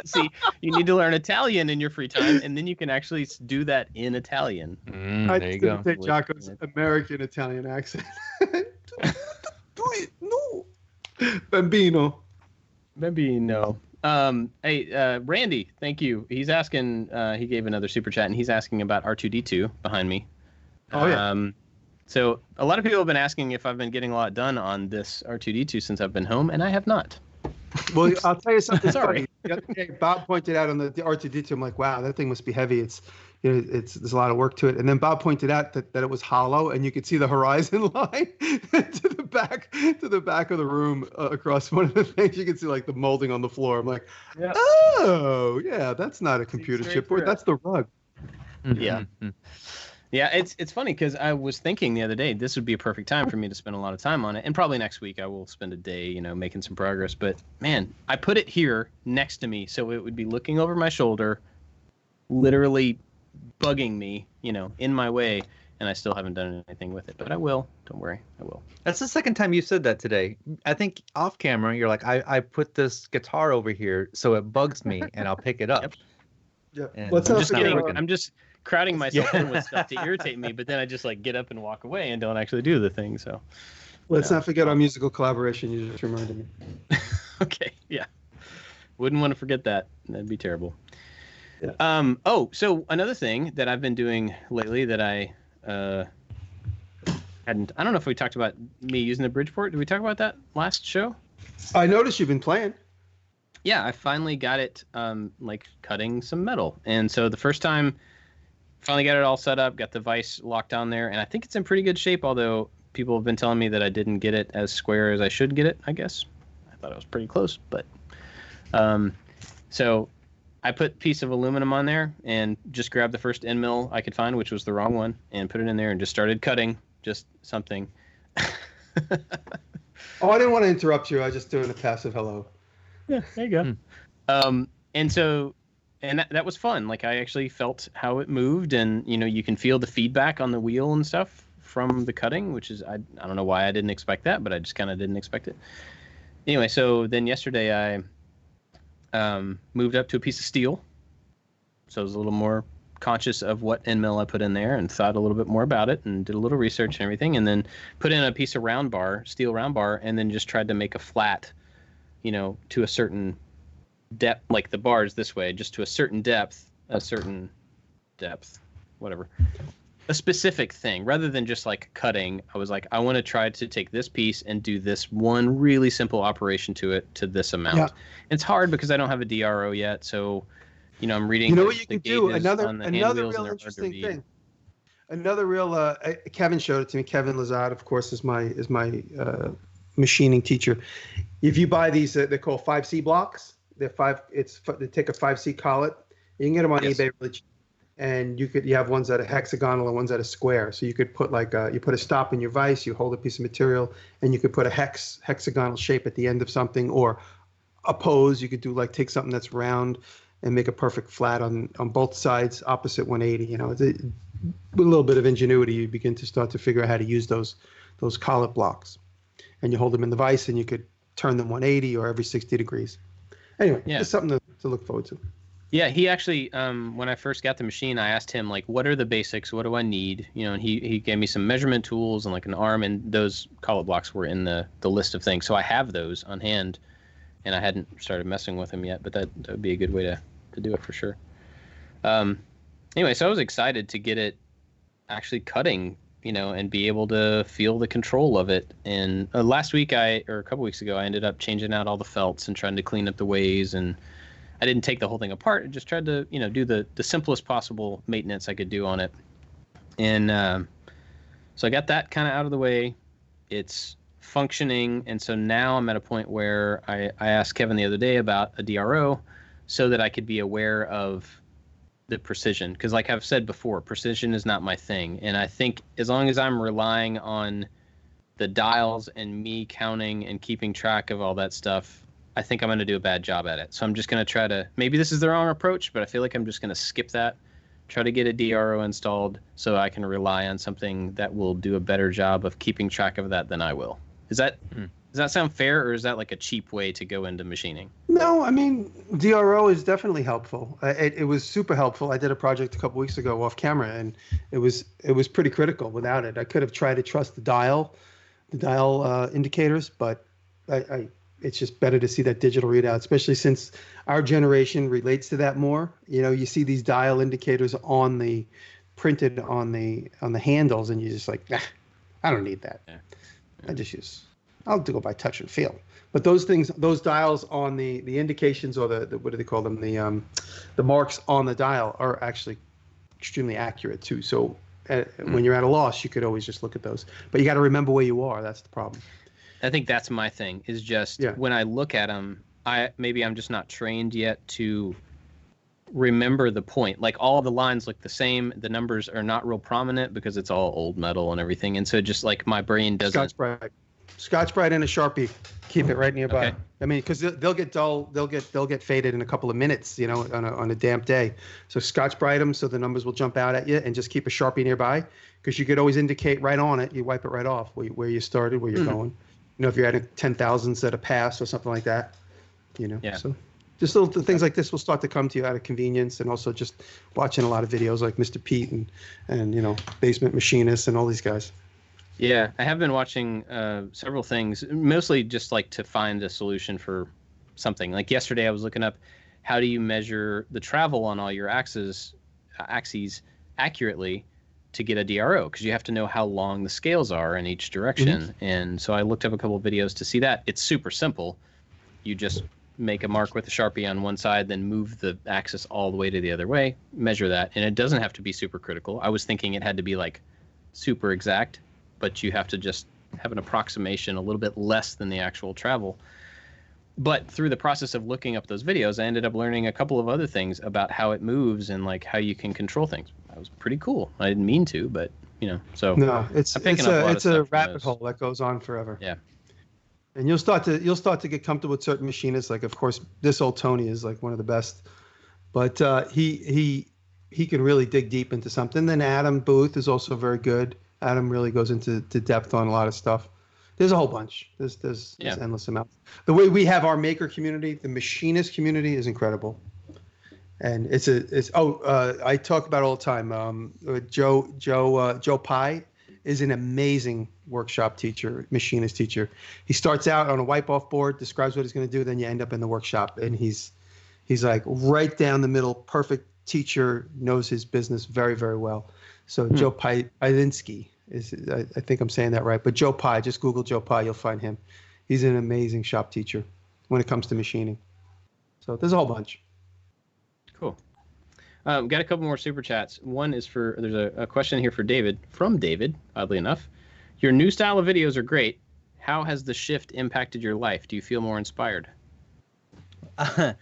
See, you need to learn Italian in your free time, and then you can actually do that in Italian. There you go. Take Jocko's American Italian accent. Do it. No. Bambino. Maybe no. Hey, Randy, thank you. He's asking. He gave another super chat, and he's asking about R2D2 behind me. Oh yeah. So a lot of people have been asking if I've been getting a lot done on this R2D2 since I've been home, and I have not. Well, I'll tell you something. Sorry. Bob pointed out on the R2D2. I'm like, wow, that thing must be heavy. It's, there's a lot of work to it. And then Bob pointed out that it was hollow, and you could see the horizon line to the back of the room across one of the things. You could see like the molding on the floor. I'm like, oh yeah, that's not a computer chipboard. That's the rug. Yeah. Yeah, it's funny because I was thinking the other day this would be a perfect time for me to spend a lot of time on it, and probably next week I will spend a day, making some progress. But man, I put it here next to me so it would be looking over my shoulder, literally bugging me, in my way, and I still haven't done anything with it. But I will. Don't worry, I will. That's the second time you said that today. I think off camera you're like, I put this guitar over here so it bugs me, and I'll pick it up. Yep. And I'm just crowding myself in with stuff to irritate me, but then I just get up and walk away and don't actually do the thing. So let's not forget our musical collaboration. You just reminded me. Okay, yeah, wouldn't want to forget that. That'd be terrible. Yeah. So another thing that I've been doing lately that I hadn't. I don't know if we talked about me using the Bridgeport. Did we talk about that last show? I noticed you've been playing. Yeah, I finally got it, cutting some metal, and so the first time. Finally got it all set up, got the vise locked on there, and I think it's in pretty good shape, although people have been telling me that I didn't get it as square as I should get it, I guess. I thought it was pretty close, but... So I put a piece of aluminum on there and just grabbed the first end mill I could find, which was the wrong one, and put it in there and just started cutting just something. Oh, I didn't want to interrupt you. I was just doing a passive hello. Yeah, there you go. And so... And that was fun. I actually felt how it moved, and you can feel the feedback on the wheel and stuff from the cutting, which is I don't know why I didn't expect that, but I just kind of didn't expect it. Anyway, so then yesterday I moved up to a piece of steel, so I was a little more conscious of what end mill I put in there, and thought a little bit more about it, and did a little research and everything, and then put in a piece of steel round bar, and then just tried to make a flat, to a certain depth, like the bars this way, just to a certain depth, whatever, a specific thing, rather than just cutting. I was like, I want to try to take this piece and do this one really simple operation to it to this amount. Yeah. It's hard because I don't have a DRO yet, so I'm reading. What you can do? Another real interesting thing. Another real Kevin showed it to me. Kevin Lazard, of course, is my machining teacher. If you buy these, they're called 5C blocks. They take a 5C collet. You can get them on eBay really cheap. And you have ones that are hexagonal and ones that are square. So you could put you put a stop in your vise, you hold a piece of material, and you could put a hexagonal shape at the end of something, or a pose. You could do take something that's round and make a perfect flat on both sides, opposite 180. With a little bit of ingenuity, you begin to start to figure out how to use those collet blocks. And you hold them in the vise, and you could turn them 180 or every 60 degrees. Anyway, just something to look forward to. Yeah, he actually, when I first got the machine, I asked him, what are the basics? What do I need? And he gave me some measurement tools and an arm, and those collet blocks were in the list of things. So I have those on hand, and I hadn't started messing with them yet, but that would be a good way to do it for sure. Anyway, so I was excited to get it actually cutting, and be able to feel the control of it. And last week or a couple weeks ago, I ended up changing out all the felts and trying to clean up the ways, and I didn't take the whole thing apart. I just tried to, do the simplest possible maintenance I could do on it. And so I got that kind of out of the way. It's functioning, and so now I'm at a point where I asked Kevin the other day about a DRO so that I could be aware of the precision, because like I've said before, precision is not my thing. And I think as long as I'm relying on the dials and me counting and keeping track of all that stuff, I think I'm going to do a bad job at it. So I'm just going to try to, maybe this is the wrong approach, but I feel like I'm just going to skip that, try to get a DRO installed so I can rely on something that will do a better job of keeping track of that than I will. Does that sound fair, or is that a cheap way to go into machining? No, I mean, DRO is definitely helpful. It was super helpful. I did a project a couple weeks ago off camera, and it was pretty critical without it. I could have tried to trust the dial indicators, but I it's just better to see that digital readout, especially since our generation relates to that more. You know, you see these dial indicators on the printed on the handles, and you're just like, nah, I don't need that. Yeah. I'll go by touch and feel. But those things, those dials on the indications, or the what do they call them, the marks on the dial are actually extremely accurate too. So when you're at a loss, you could always just look at those. But you got to remember where you are. That's the problem. I think that's my thing, is just when I look at them, maybe I'm just not trained yet to remember the point. Like, all the lines look the same. The numbers are not real prominent because it's all old metal and everything. And so just like my brain doesn't. Scotch-Brite and a Sharpie. Keep it right nearby. Okay. I mean, because they'll get dull. They'll get faded in a couple of minutes. You know, on a damp day. So Scotch-Brite them so the numbers will jump out at you, and just keep a Sharpie nearby, because you could always indicate right on it. You wipe it right off where you started, where you're going. You know, if you're at a 10,000s at a pass or something like that. You know. Yeah. So just little things like this will start to come to you out of convenience, and also just watching a lot of videos like Mr. Pete and you know, Basement Machinist and all these guys. Yeah, I have been watching several things, mostly just like to find a solution for something. Like yesterday, I was looking up how do you measure the travel on all your axes accurately to get a DRO, because you have to know how long the scales are in each direction. And so I looked up a couple of videos to see that. It's super simple. You just make a mark with a Sharpie on one side, then move the axis all the way to the other way, measure that, and it doesn't have to be super critical. I was thinking it had to be like super exact, but you have to just have an approximation a little bit less than the actual travel. But through the process of looking up those videos, I ended up learning a couple of other things about how it moves and like how you can control things. That was pretty cool. I didn't mean to, but you know, so no, it's a rabbit hole that goes on forever. Yeah. And you'll start to get comfortable with certain machinists. Like, of course, this old Tony is like one of the best, but he can really dig deep into something. Then Adam Booth is also very good. Adam really goes into depth on a lot of stuff. There's a whole bunch. There's endless amounts. The way we have our maker community, the machinist community, is incredible. And I talk about it all the time. Joe Pye is an amazing workshop teacher, machinist teacher. He starts out on a wipe-off board, describes what he's going to do, then you end up in the workshop, and he's like right down the middle, perfect teacher, knows his business very, very well. So Joe Pylinski is, I think I'm saying that right, but Joe Pye, just Google Joe Pye, you'll find him. He's an amazing shop teacher when it comes to machining. So there's a whole bunch. Cool. Got a couple more super chats. One is there's a question here for David, from David, oddly enough. Your new style of videos are great. How has the shift impacted your life? Do you feel more inspired? I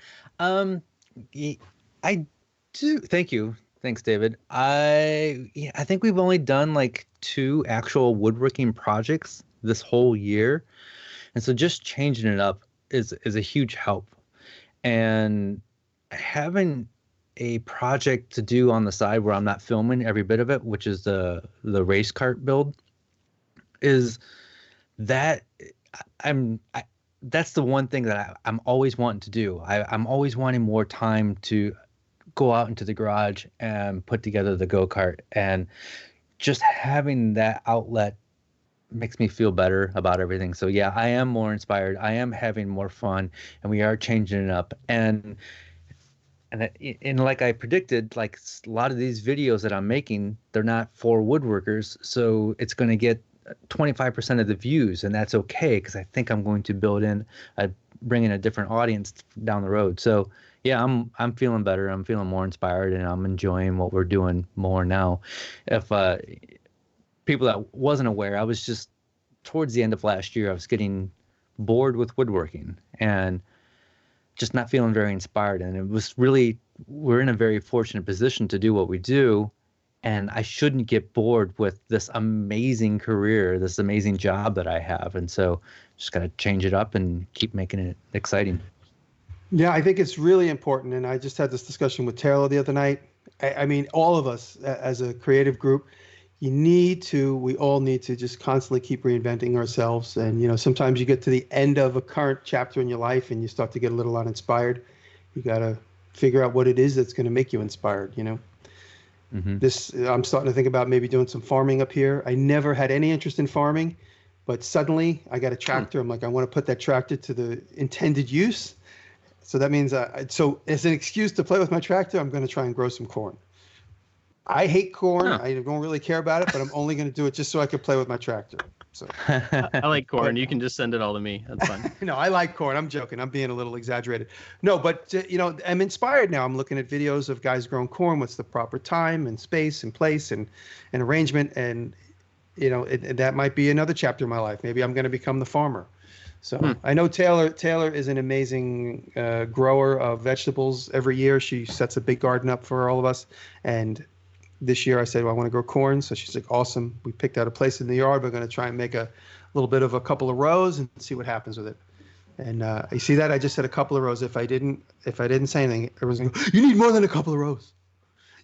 do. Thank you. Thanks, David. I think we've only done like 2 actual woodworking projects this whole year. And so just changing it up is a huge help. And having a project to do on the side where I'm not filming every bit of it, which is the race cart build, is that that's the one thing that I'm always wanting to do. I'm always wanting more time to go out into the garage and put together the go-kart, and just having that outlet makes me feel better about everything. So yeah, I am more inspired. I am having more fun, and we are changing it up. And like I predicted, like a lot of these videos that I'm making, they're not for woodworkers, so it's going to get 25% of the views, and that's okay, because I think I'm going to bring in a different audience down the road. So yeah, I'm feeling better. I'm feeling more inspired, and I'm enjoying what we're doing more now. If people that wasn't aware, I was just towards the end of last year, I was getting bored with woodworking and just not feeling very inspired. And it was really, we're in a very fortunate position to do what we do. And I shouldn't get bored with this amazing career, this amazing job that I have. And so just got to change it up and keep making it exciting. Yeah, I think it's really important. And I just had this discussion with Taylor the other night. I mean, all of us as a creative group, we all need to just constantly keep reinventing ourselves. And, you know, sometimes you get to the end of a current chapter in your life and you start to get a little uninspired. You got to figure out what it is that's going to make you inspired, you know. I'm starting to think about maybe doing some farming up here. I never had any interest in farming, But suddenly I got a tractor. I'm like, I want to put that tractor to the intended use. So that means, so as an excuse to play with my tractor, I'm going to try and grow some corn. I hate corn. Huh. I don't really care about it, but I'm only going to do it just so I can play with my tractor. So I like corn. You can just send it all to me. That's fine. no, I like corn. I'm joking. I'm being a little exaggerated. No, but I'm inspired now. I'm looking at videos of guys growing corn. What's the proper time and space and place and arrangement, and that might be another chapter of my life. Maybe I'm going to become the farmer. So I know Taylor is an amazing grower of vegetables. Every year she sets a big garden up for all of us, and this year I said, well, I want to grow corn. So she's like, awesome. We picked out a place in the yard. We're going to try and make a little bit of a couple of rows and see what happens with it. And you see that? I just said a couple of rows. If I didn't say anything, everyone's going, you need more than a couple of rows.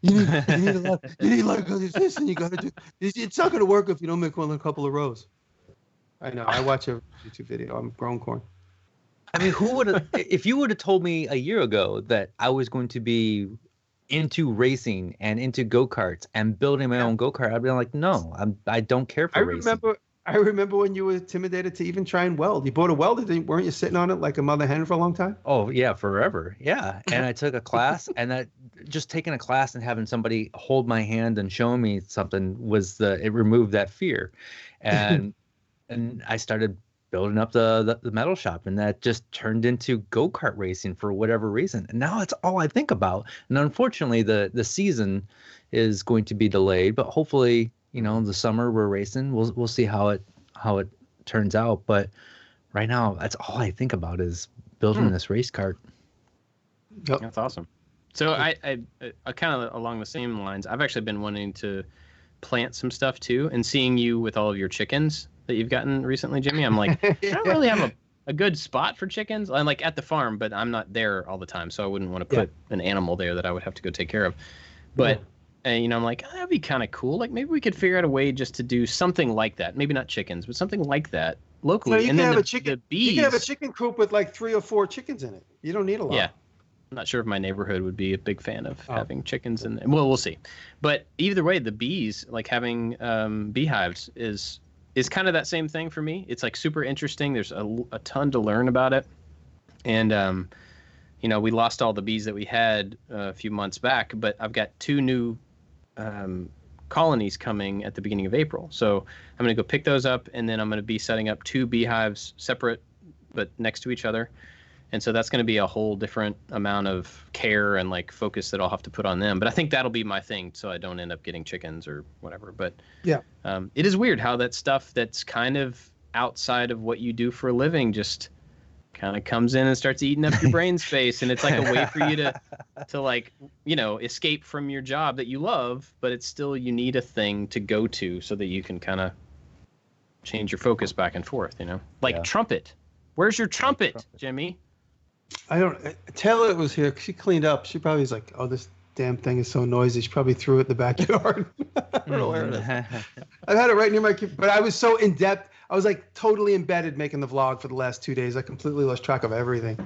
You need a lot. You need like this, and you got to do. It's not going to work if you don't make more than a couple of rows. I know. I watch a YouTube video. I'm growing corn. I mean, who would have, if you would have told me a year ago that I was going to be into racing and into go-karts and building my own go-kart, I'd be like, no, I don't care for racing. I remember when you were intimidated to even try and weld. You bought a welder, weren't you sitting on it like a mother hen for a long time? Oh yeah, forever. Yeah. And I took a class, and that just taking a class and having somebody hold my hand and show me something it removed that fear. And and I started building up the metal shop, and that just turned into go-kart racing for whatever reason. And now it's all I think about. And unfortunately the season is going to be delayed, but hopefully, the summer we're racing. We'll see how it turns out. But right now that's all I think about is building this race kart. Yep. That's awesome. So I kind of along the same lines, I've actually been wanting to plant some stuff too, and seeing you with all of your chickens that you've gotten recently, Jimmy, I'm like, I don't really have a good spot for chickens. I'm like at the farm, but I'm not there all the time, so I wouldn't want to put an animal there that I would have to go take care of. But I'm like, that'd be kind of cool. Like maybe we could figure out a way just to do something like that. Maybe not chickens, but something like that locally. So you and can then have the bees. You can have a chicken coop with like 3 or 4 chickens in it. You don't need a lot. Yeah. I'm not sure if my neighborhood would be a big fan of having chickens in there. Well, we'll see. But either way, the bees, like having beehives is kind of that same thing for me. It's like super interesting. There's a ton to learn about it. And, we lost all the bees that we had a few months back, but I've got 2 new colonies coming at the beginning of April. So I'm going to go pick those up, and then I'm going to be setting up 2 beehives separate but next to each other. And so that's going to be a whole different amount of care and like focus that I'll have to put on them. But I think that'll be my thing, so I don't end up getting chickens or whatever. But it is weird how that stuff that's kind of outside of what you do for a living just kind of comes in and starts eating up your brain space. And it's like a way for you to like, escape from your job that you love, but it's still, you need a thing to go to so that you can kind of change your focus back and forth, like trumpet. Where's your trumpet, Jimmy? I don't. Taylor was here. She cleaned up. She probably was like, "Oh, this damn thing is so noisy." She probably threw it in the backyard. I don't know where it is. I've had it right near my computer, but I was so in depth. I was like totally embedded making the vlog for the last 2 days. I completely lost track of everything.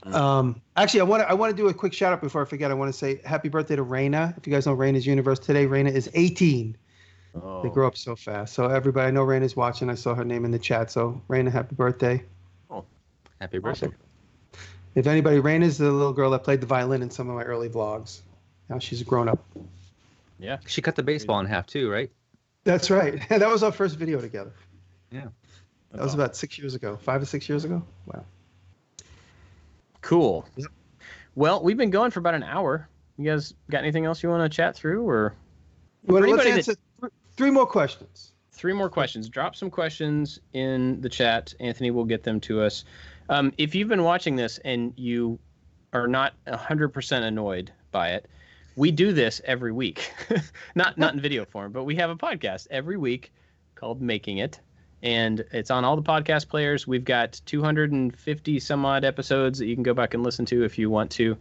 Actually, I want to do a quick shout out before I forget. I want to say happy birthday to Raina. If you guys know Raina's universe today, Raina is 18. Oh. They grow up so fast. So everybody, I know Raina's watching. I saw her name in the chat. So Raina, happy birthday. Oh, happy birthday. Awesome. If anybody, Raina's the little girl that played the violin in some of my early vlogs. Now she's grown up. Yeah. She cut the baseball in half too, right? That's right. That was our first video together. Yeah. That was about 6 years ago, 5 or 6 years ago. Wow. Cool. Yep. Well, we've been going for about an hour. You guys got anything else you want to chat through, or? Let's answer 3 more questions. 3 more questions. Drop some questions in the chat. Anthony will get them to us. If you've been watching this and you are not 100% annoyed by it, we do this every week. not in video form, but we have a podcast every week called Making It, and it's on all the podcast players. We've got 250 some odd episodes that you can go back and listen to if you want to.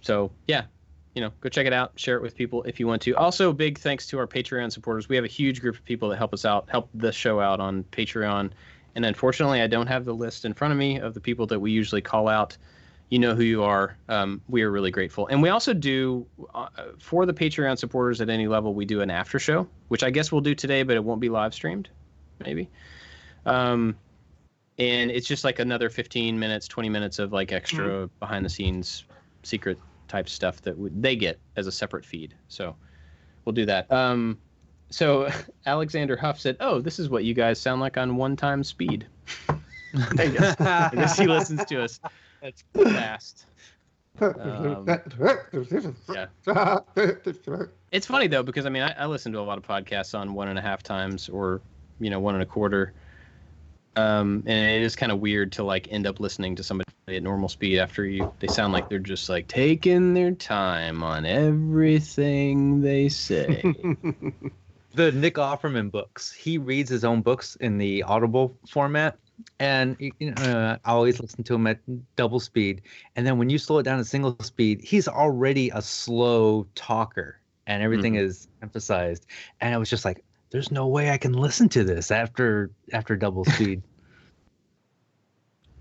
So yeah, go check it out, share it with people if you want to. Also, big thanks to our Patreon supporters. We have a huge group of people that help us out, help the show out on Patreon. And unfortunately, I don't have the list in front of me of the people that we usually call out, you know who you are. We are really grateful. And we also do, for the Patreon supporters at any level, we do an after show, which I guess we'll do today, but it won't be live streamed, maybe. And it's just like another 15 minutes, 20 minutes of like extra behind the scenes secret type stuff that they get as a separate feed. So we'll do that. So Alexander Huff said, "Oh, this is what you guys sound like on one-time speed." I guess he listens to us. That's fast. Yeah. It's funny though, because I mean, I listen to a lot of podcasts on 1.5 times or 1.25. And it is kind of weird to like end up listening to somebody at normal speed after they sound like they're just like taking their time on everything they say. The Nick Offerman books. He reads his own books in the Audible format. And I always listen to him at double speed. And then when you slow it down to single speed, he's already a slow talker and everything is emphasized. And it was just like, there's no way I can listen to this after double speed.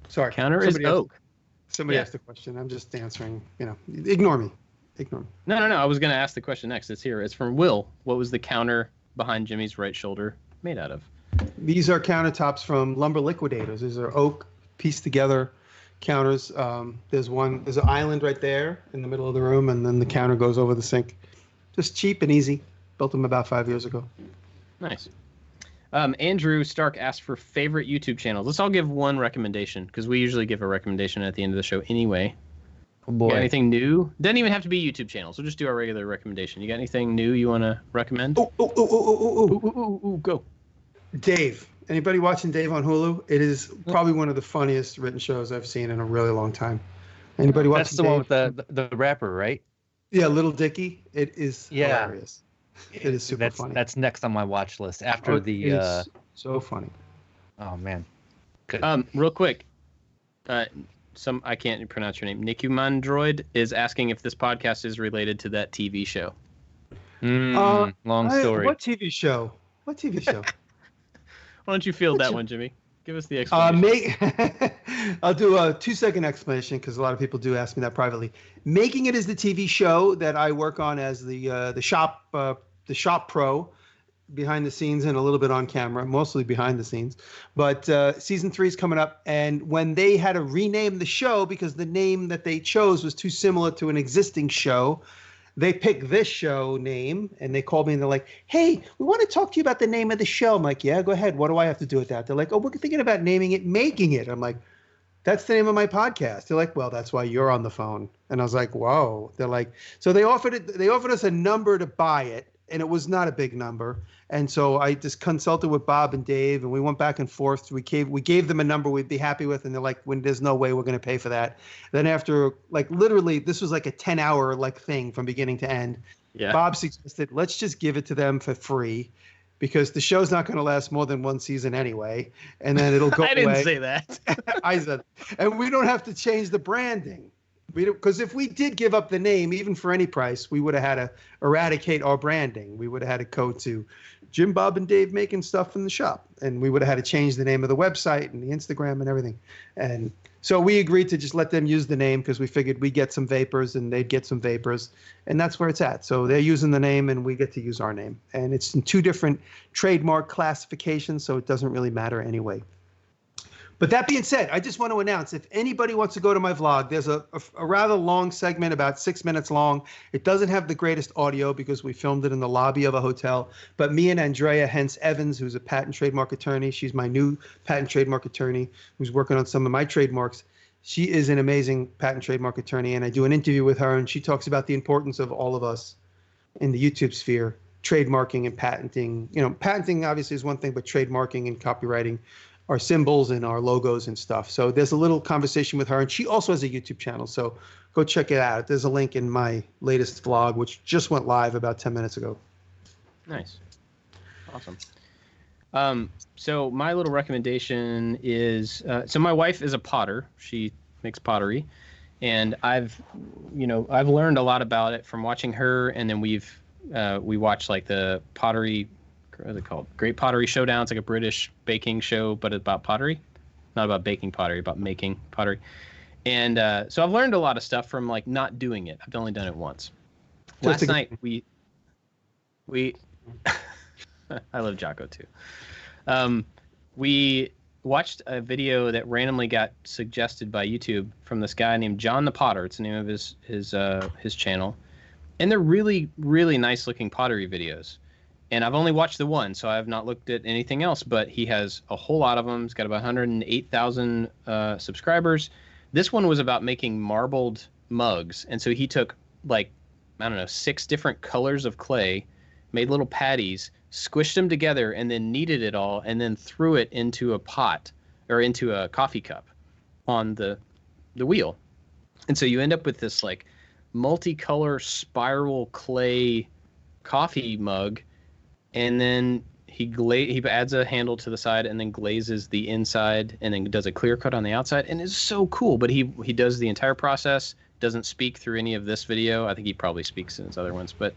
Sorry. Counter is oak. Somebody asked the question. I'm just answering. Ignore me. No. I was going to ask the question next. It's here. It's from Will. What was the counter behind Jimmy's right shoulder made out of? These are countertops from Lumber Liquidators. These are oak pieced together counters. There's an island right there in the middle of the room, and then the counter goes over the sink. Just cheap and easy. Built them about 5 years ago. Nice. Andrew Stark asked for favorite YouTube channels. Let's all give one recommendation, because we usually give a recommendation at the end of the show anyway. Oh boy. You got anything new? Doesn't even have to be YouTube channels. We'll just do our regular recommendation. You got anything new you want to recommend? Go. Dave. Anybody watching Dave on Hulu? It is probably one of the funniest written shows I've seen in a really long time. Anybody watching That's the Dave? one with the rapper, right? Yeah, Little Dicky. It is hilarious. It is super funny. That's next on my watch list after It is so funny. Oh man. Good. Real quick. I can't pronounce your name. Nikumandroid is asking if this podcast is related to that TV show. Long story. What TV show? Why don't you field that one, Jimmy? Give us the explanation. I'll do a 2-second explanation because a lot of people do ask me that privately. Making It is the TV show that I work on as the shop pro, behind the scenes and a little bit on camera, mostly behind the scenes. But season 3 is coming up, and when they had to rename the show because the name that they chose was too similar to an existing show, they picked this show name, and they called me and they're like, "Hey, we want to talk to you about the name of the show." I'm like, "Yeah, go ahead. What do I have to do with that?" They're like, "Oh, we're thinking about naming it Making It." I'm like, "That's the name of my podcast." They're like, "Well, that's why you're on the phone." And I was like, "Whoa." They're like, so they offered us a number to buy it, and it was not a big number. And so I just consulted with Bob and Dave, and we went back and forth. We gave them a number we'd be happy with, and they're like, "When there's no way we're going to pay for that." Then after, like, literally, this was like a 10-hour thing from beginning to end. Yeah. Bob suggested, let's just give it to them for free, because the show's not going to last more than one season anyway, and then it'll go away. I didn't say that. I said, and we don't have to change the branding. Because if we did give up the name, even for any price, we would have had to eradicate our branding. We would have had to go to Jim, Bob, and Dave making stuff in the shop. And we would have had to change the name of the website and the Instagram and everything. And so we agreed to just let them use the name because we figured we'd get some vapors and they'd get some vapors. And that's where it's at. So they're using the name and we get to use our name. And it's in 2 different trademark classifications, so it doesn't really matter anyway. But that being said, I just want to announce, if anybody wants to go to my vlog, there's a rather long segment, about 6 minutes long. It doesn't have the greatest audio because we filmed it in the lobby of a hotel. But me and Andrea Hens Evans, who's a patent trademark attorney, she's my new patent trademark attorney who's working on some of my trademarks. She is an amazing patent trademark attorney, and I do an interview with her, and she talks about the importance of all of us in the YouTube sphere, trademarking and patenting. Patenting obviously is one thing, but trademarking and copywriting our symbols and our logos and stuff. So there's a little conversation with her, and she also has a YouTube channel. So go check it out. There's a link in my latest vlog, which just went live about 10 minutes ago. Nice. Awesome. So my little recommendation is, so my wife is a potter. She makes pottery, and I've learned a lot about it from watching her. And then we watch like the pottery, what are they called? Great Pottery Showdown. It's like a British baking show, but about pottery, not about baking pottery, about making pottery. And so I've learned a lot of stuff from like not doing it. I've only done it once. Last night we I love Jocko too. We watched a video that randomly got suggested by YouTube from this guy named John the Potter. It's the name of his channel, and they're really, really nice looking pottery videos. And I've only watched the one, so I have not looked at anything else. But he has a whole lot of them. He's got about 108,000 subscribers. This one was about making marbled mugs, and so he took like, I don't know, 6 different colors of clay, made little patties, squished them together, and then kneaded it all, and then threw it into a pot or into a coffee cup on the wheel. And so you end up with this like multicolor spiral clay coffee mug, and then he adds a handle to the side and then glazes the inside and then does a clear cut on the outside, and it's so cool. But he does the entire process, doesn't speak through any of this video. I think he probably speaks in his other ones, but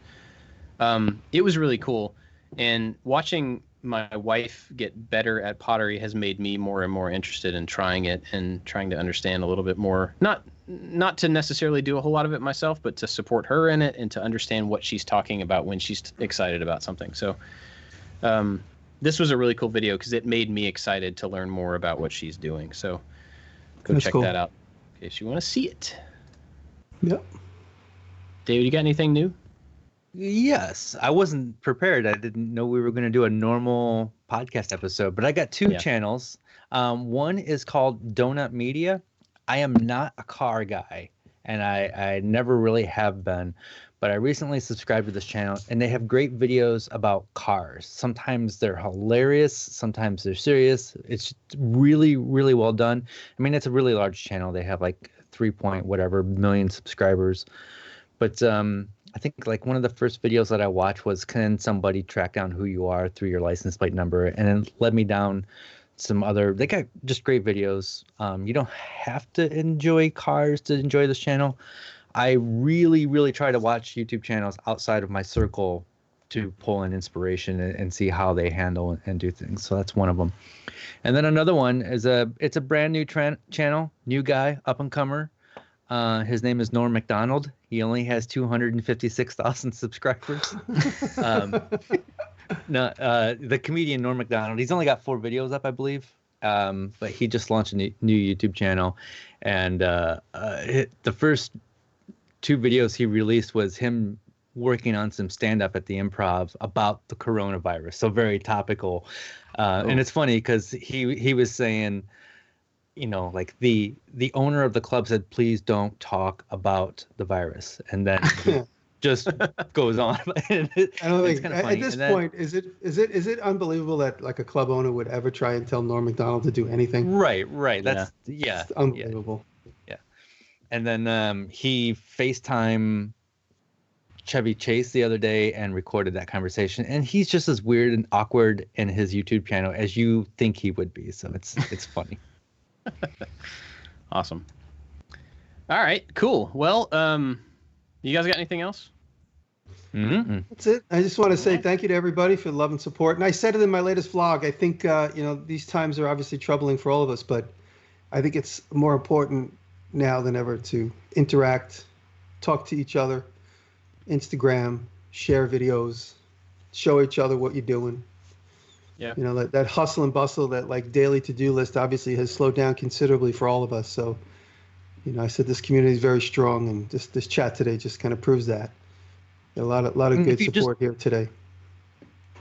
it was really cool. And watching my wife get better at pottery has made me more and more interested in trying it and trying to understand a little bit more. Not to necessarily do a whole lot of it myself, but to support her in it and to understand what she's talking about when she's excited about something. So this was a really cool video because it made me excited to learn more about what she's doing. So go check that out in case you want to see it. Yep. David, you got anything new? Yes, I wasn't prepared. I didn't know we were going to do a normal podcast episode, but I got 2 channels. One is called Donut Media. I am not a car guy, and I never really have been, but I recently subscribed to this channel, and they have great videos about cars. Sometimes they're hilarious, sometimes they're serious. It's really, really well done. I mean, it's a really large channel. They have like 3 million subscribers, but I think like one of the first videos that I watched was, can somebody track down who you are through your license plate number? And it led me down some other, they got just great videos. You don't have to enjoy cars to enjoy this channel. I really, really try to watch YouTube channels outside of my circle to pull in inspiration and see how they handle and do things. So that's one of them. And then another one is it's a brand new channel, new guy, up and comer. His name is Norm Macdonald. He only has 256,000 subscribers. The comedian Norm Macdonald, he's only got 4 videos up, I believe. But he just launched a new YouTube channel. And the first 2 videos he released was him working on some stand-up at the Improv about the coronavirus. So very topical. And it's funny because he was saying, you know, like the owner of the club said, please don't talk about the virus. And then just goes on. I don't think at this point, is it unbelievable that like a club owner would ever try and tell Norm Macdonald to do anything? Right. That's it's unbelievable. Yeah. And then he FaceTime Chevy Chase the other day and recorded that conversation. And he's just as weird and awkward in his YouTube channel as you think he would be. So it's funny. Awesome. All right, cool. Well, you guys got anything else? Mm-hmm. That's it. I just want to say thank you to everybody for the love and support. And I said it in my latest vlog. I think these times are obviously troubling for all of us, but I think it's more important now than ever to interact, talk to each other, Instagram, share videos, show each other what you're doing. Yeah. You know, that hustle and bustle, that like daily to-do list obviously has slowed down considerably for all of us. So, you know, I said this community is very strong, and this chat today just kind of proves that. A lot of good support here today.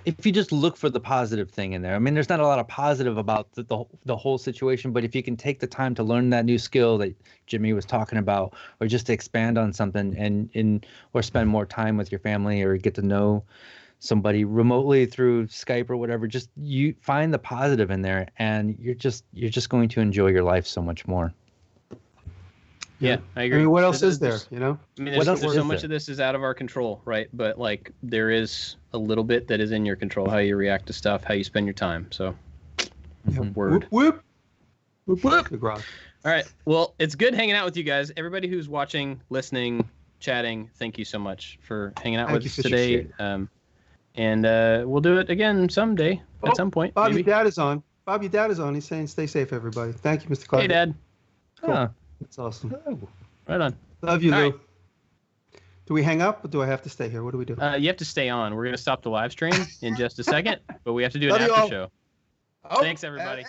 If you just look for the positive thing in there, I mean, there's not a lot of positive about the whole situation, but if you can take the time to learn that new skill that Jimmy was talking about, or just to expand on something or spend more time with your family, or get to know somebody remotely through Skype or whatever, just you find the positive in there, and you're just going to enjoy your life so much more. Yeah, I agree. I mean, what else is there, you know? I mean, there's so much of this is out of our control, right? But like there is a little bit that is in your control, how you react to stuff, how you spend your time. So word. Whoop. All right. Well, it's good hanging out with you guys. Everybody who's watching, listening, chatting, thank you so much for hanging out with us today. And we'll do it again someday at some point. Bob, your dad is on. He's saying stay safe, everybody. Thank you, Mr. Clark. Hey, Dad. Cool. That's awesome. Right on. Love you, All Lou. right. Do we hang up or do I have to stay here? What do we do? You have to stay on. We're going to stop the live stream in just a second, but we have to do an Love you after all. show. Oh, Thanks, everybody.